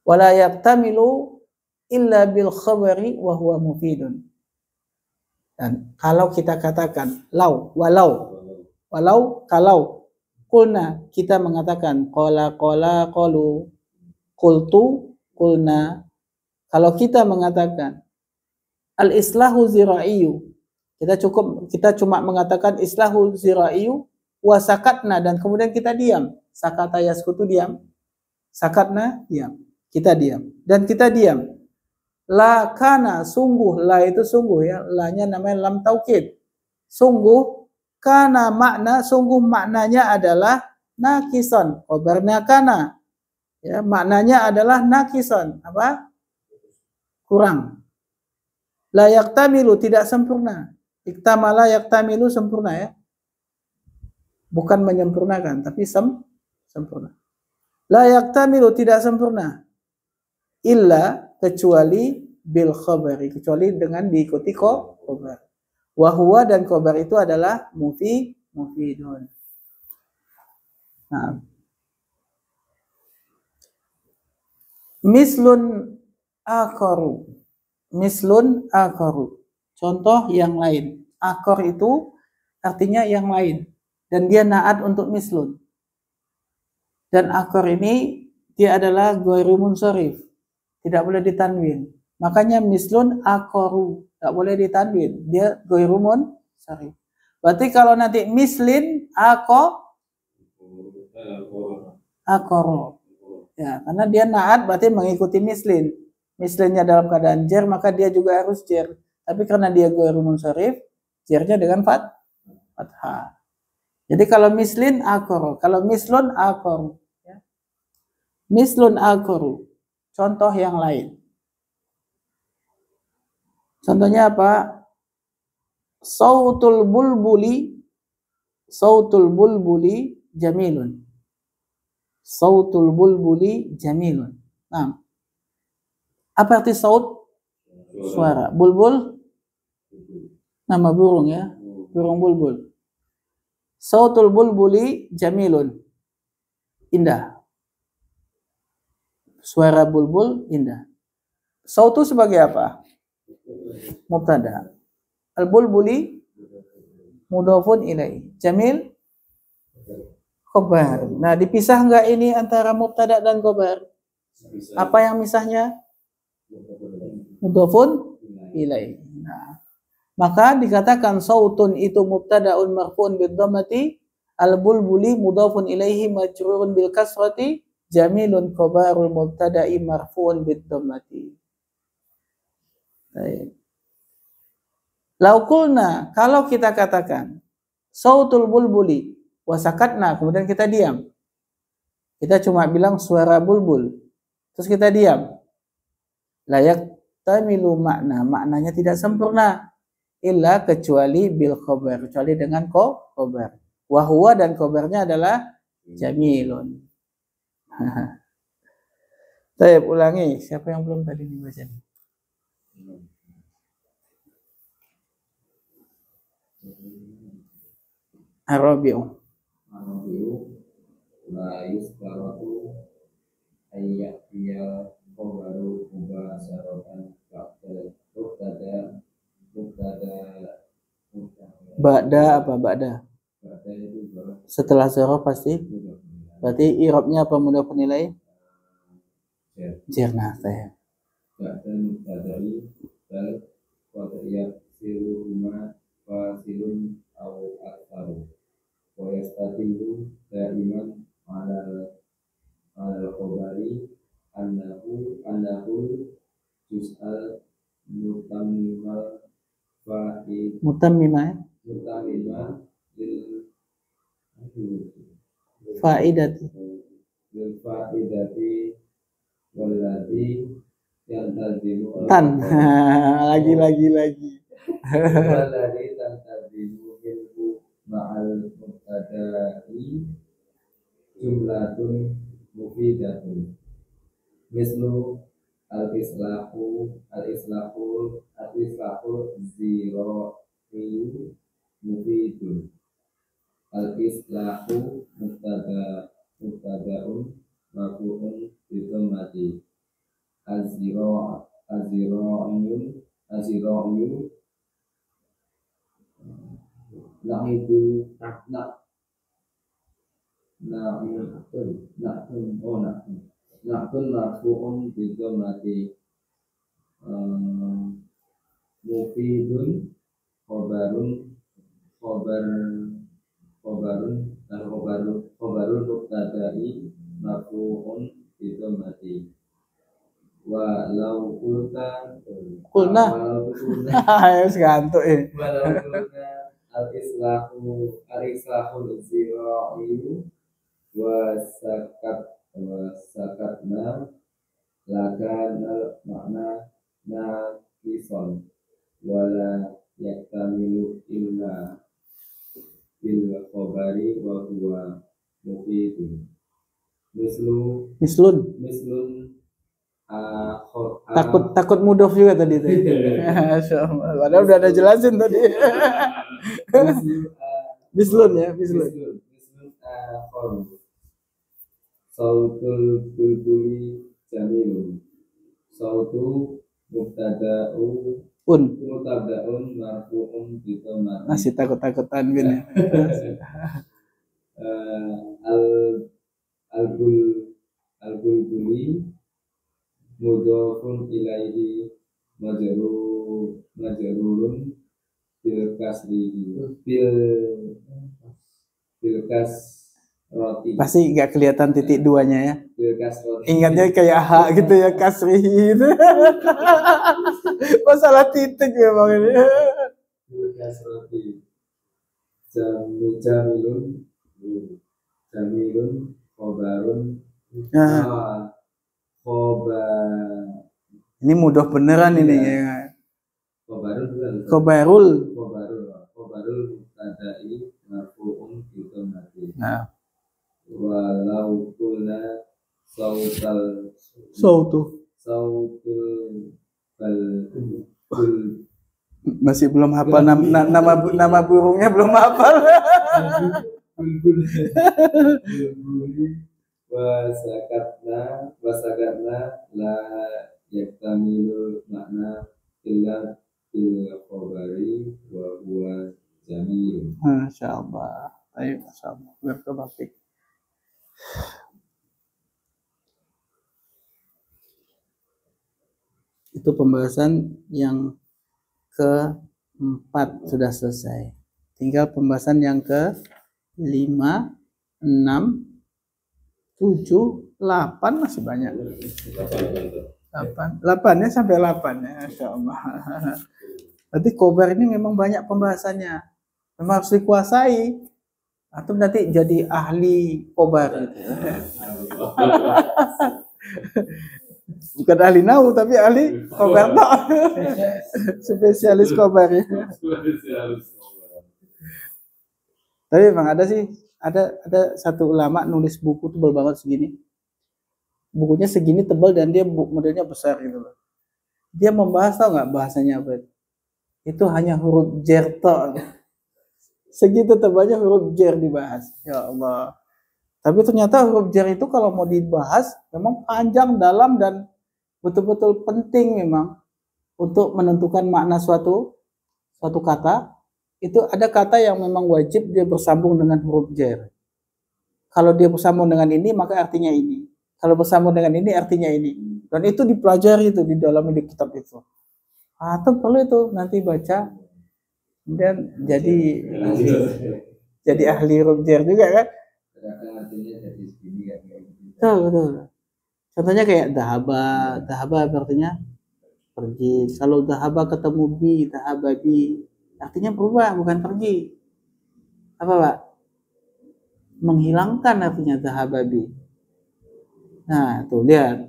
wala yaktamilu illa bil khabari wa huwa mufidun. Dan kalau kita katakan kalau kulna kita mengatakan qala qalu qultu qulna, kalau kita mengatakan al-islahu zira'iyu, kita cuma mengatakan islahu zira'iyu wasakatna dan kemudian kita diam. Sakata yaskutu diam. Sakatna diam. Kita diam. Dan kita diam. La kana sungguh, la itu sungguh ya. La-nya namanya lam taukid. Sungguh, kana makna, sungguh maknanya adalah nakison. Khobarnya kana. Ya, maknanya adalah nakison. Apa? Kurang. La yaktamilu tidak sempurna. Iktamala yaktamilu sempurna ya. Bukan menyempurnakan tapi sempurna. La yaktamilu tidak sempurna. Illa kecuali bil khabari, kecuali dengan diikuti khobar. Wa huwa dan khobar itu adalah mufidun. Nah, mislun akaru. Mislun akaru. Contoh yang lain. Akor itu artinya yang lain. Dan dia naat untuk mislun. Dan akor ini dia adalah ghairu munsharif. Tidak boleh ditanwin. Makanya mislun akoru. Tak boleh ditanwin. Dia ghairu munsharif. Berarti kalau nanti mislin akoro. Ya, karena dia naat berarti mengikuti mislin. Mislinnya dalam keadaan jer, maka dia juga harus jer. Tapi karena dia ghairu munsharif, jernya dengan fathah. Jadi kalau mislin akoro, kalau mislun akoru. Ya. Mislun akoru. Contoh yang lain. Contohnya apa? Sautul bulbuli jamilun. Sautul bulbuli jamilun. Nah, apa arti saut? Suara. Bulbul nama burung ya, burung bulbul. Sautul bulbuli jamilun. Indah. Suara bulbul indah. Sautu sebagai apa? Mubtada. Al-bulbuli mudhafun ilaih. Jamil khobar. Nah, dipisah enggak ini antara mubtada dan khobar? Apa yang misahnya? Mudhafun ilaih. Nah, maka dikatakan sautun itu mubtadaun marfu'un bid-dhammati, al-bulbuli mudhafun ilaihi majrurun bil kasrati, jamilun khobarul mubtada'i marfu'un bid-dhammati. Baik. Laukulna, kalau kita katakan sautul bulbuli wasakatna, kemudian kita diam. Kita cuma bilang suara bulbul. Terus kita diam. Layak tamilu makna, maknanya tidak sempurna. Illa kecuali bil khobar, kecuali dengan khobar. Wahuwa dan khobarnya adalah jamilun. Saya ulangi, siapa yang belum tadi dibaca? Arabiu. La yustaratu ayyatiya khobaru mubasharatan Ba'da apa ba'da? Setelah zorof pasti. Berarti i'rabnya apa mudhafun ilaih? Jirna saya. Ba'dan tadai bal wadiyat siruhuma fasilun au aktaru wa yastatilu daiman ala khobari annahu juz'al mutammimal Mutammimah lil faidati. lil faidati walladhi yantazimu Tan. lagi. walladhi tantazimu minhu ma'al mubtada'i jumlatun mufidatun mislu al-islahu zira'i mufidun al-islahu mubtada'un marfu'un bi dhammati azira'un na'idu na'tun marfu'un bi dhammati mufidun khobarun khobarul mubtada'i marfu'un bi dhammati wa law qulna Harus gantuk walau qulna al-islahu zira'i wa sakatna lakana makna naqison wala yaktamilu illa bil khabari wa huwa mufidun mislun Takut mudof juga tadi tuh. Padahal udah ada jelasin tadi. Bislun ya, bislun. Sautul bulbuli jamilun. Sautu mubtada'un marfu'un bi dhamma. Masih takut-takutan gini. Al-bulbuli mudhafun ilaihi majrurun bil kasroti. Pasti nggak kelihatan titik duanya ya. Bil kasroti. Ingatnya kayak hak gitu ya, kasri gitu. Masalah titik ya bang ini. Bil kasroti. Jamilun khobarun. Ini mudah beneran ini ya. Khobarul mubtada'i marfu'un bi dhammati. Nah, Walau qulna sautul masih belum hafal nama burungnya, belum hafal. wasakatna la yaktamilu makna illa bil khabari wa huwa jamil. Masyaallah. Ayo masyaallah. Berkebakti. Itu pembahasan yang keempat sudah selesai. Tinggal pembahasan yang ke-5, 6, 7, 8 masih banyak. 8 ya, sampai 8 ya, insyaallah. Berarti khobar ini memang banyak pembahasannya. Memang harus dikuasai. Atau nanti jadi ahli khobar gitu. Bukan ahli nau tapi ahli khobar. Spesialis khobar ya. Tapi memang ada sih, ada satu ulama nulis buku tebal banget segini. Bukunya segini tebal dan dia modelnya besar gitu loh. Dia membahas, tau nggak bahasanya apa? Itu hanya huruf jer tok. Segitu tebalnya huruf jer dibahas. Ya Allah. Tapi ternyata huruf jer itu kalau mau dibahas memang panjang, dalam, dan betul-betul penting memang untuk menentukan makna suatu kata. Itu ada kata yang memang wajib dia bersambung dengan huruf jer. Kalau dia bersambung dengan ini maka artinya ini. Kalau bersambung dengan ini artinya ini. Dan itu dipelajari itu di dalam di kitab itu. Atau perlu itu nanti baca dan jadi ahli huruf jer juga kan? Betul. Contohnya kayak dahaba artinya pergi. Kalau dahaba ketemu dahaba bi, artinya berubah bukan pergi. Apa Pak? Menghilangkan artinya dahaba bi. Nah, tuh lihat.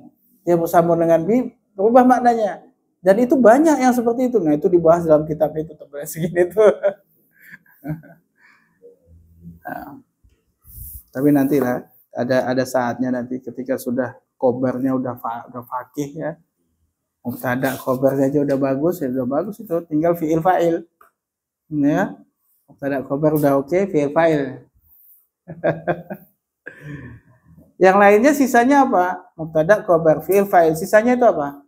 Dia bersambung dengan bi, berubah maknanya. Dan itu banyak yang seperti itu. Nah, itu dibahas dalam kitab itu tebal segini tuh. Nah, tapi nantilah ada saatnya nanti ketika sudah khobarnya udah fakih ya. Mubtada khobarnya aja udah bagus, itu tinggal fiil fa'il. Ya. Mubtada khobar udah oke, fiil fa'il. Yang lainnya sisanya apa? Mubtada khobar fiil fa'il. Sisanya itu apa?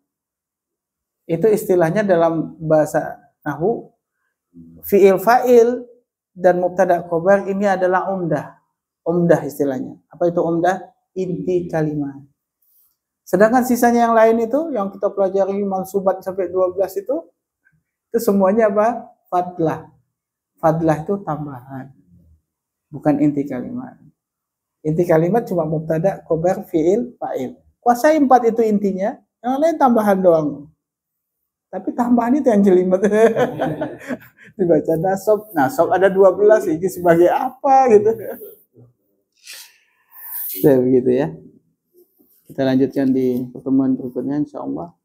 Itu istilahnya dalam bahasa nahwu fiil fa'il dan mubtada khobar ini adalah umdah istilahnya. Apa itu umdah? Inti kalimat. Sedangkan sisanya yang lain itu yang kita pelajari mansubat sampai 12 itu semuanya apa? Fadlah itu tambahan. Bukan inti kalimat. Inti kalimat cuma mubtada khobar fiil fa'il. Kuasai 4 itu intinya, yang lain tambahan doang. Tapi tambahan itu yang jelimet. Dibaca nasab ada 12, ini sebagai apa gitu. Ya, begitu ya. Kita lanjutkan di pertemuan berikutnya insyaallah.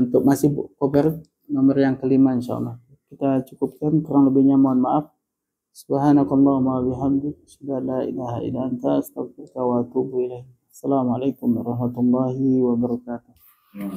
Untuk masih khobar nomor yang kelima insyaallah. Kita cukupkan, kurang lebihnya mohon maaf. Subhanakallahumma wa bihamdik, asyhadu an la ilaha illa anta, astaghfiruka wa atubu ilaik. Assalamualaikum warahmatullahi wabarakatuh. Nah,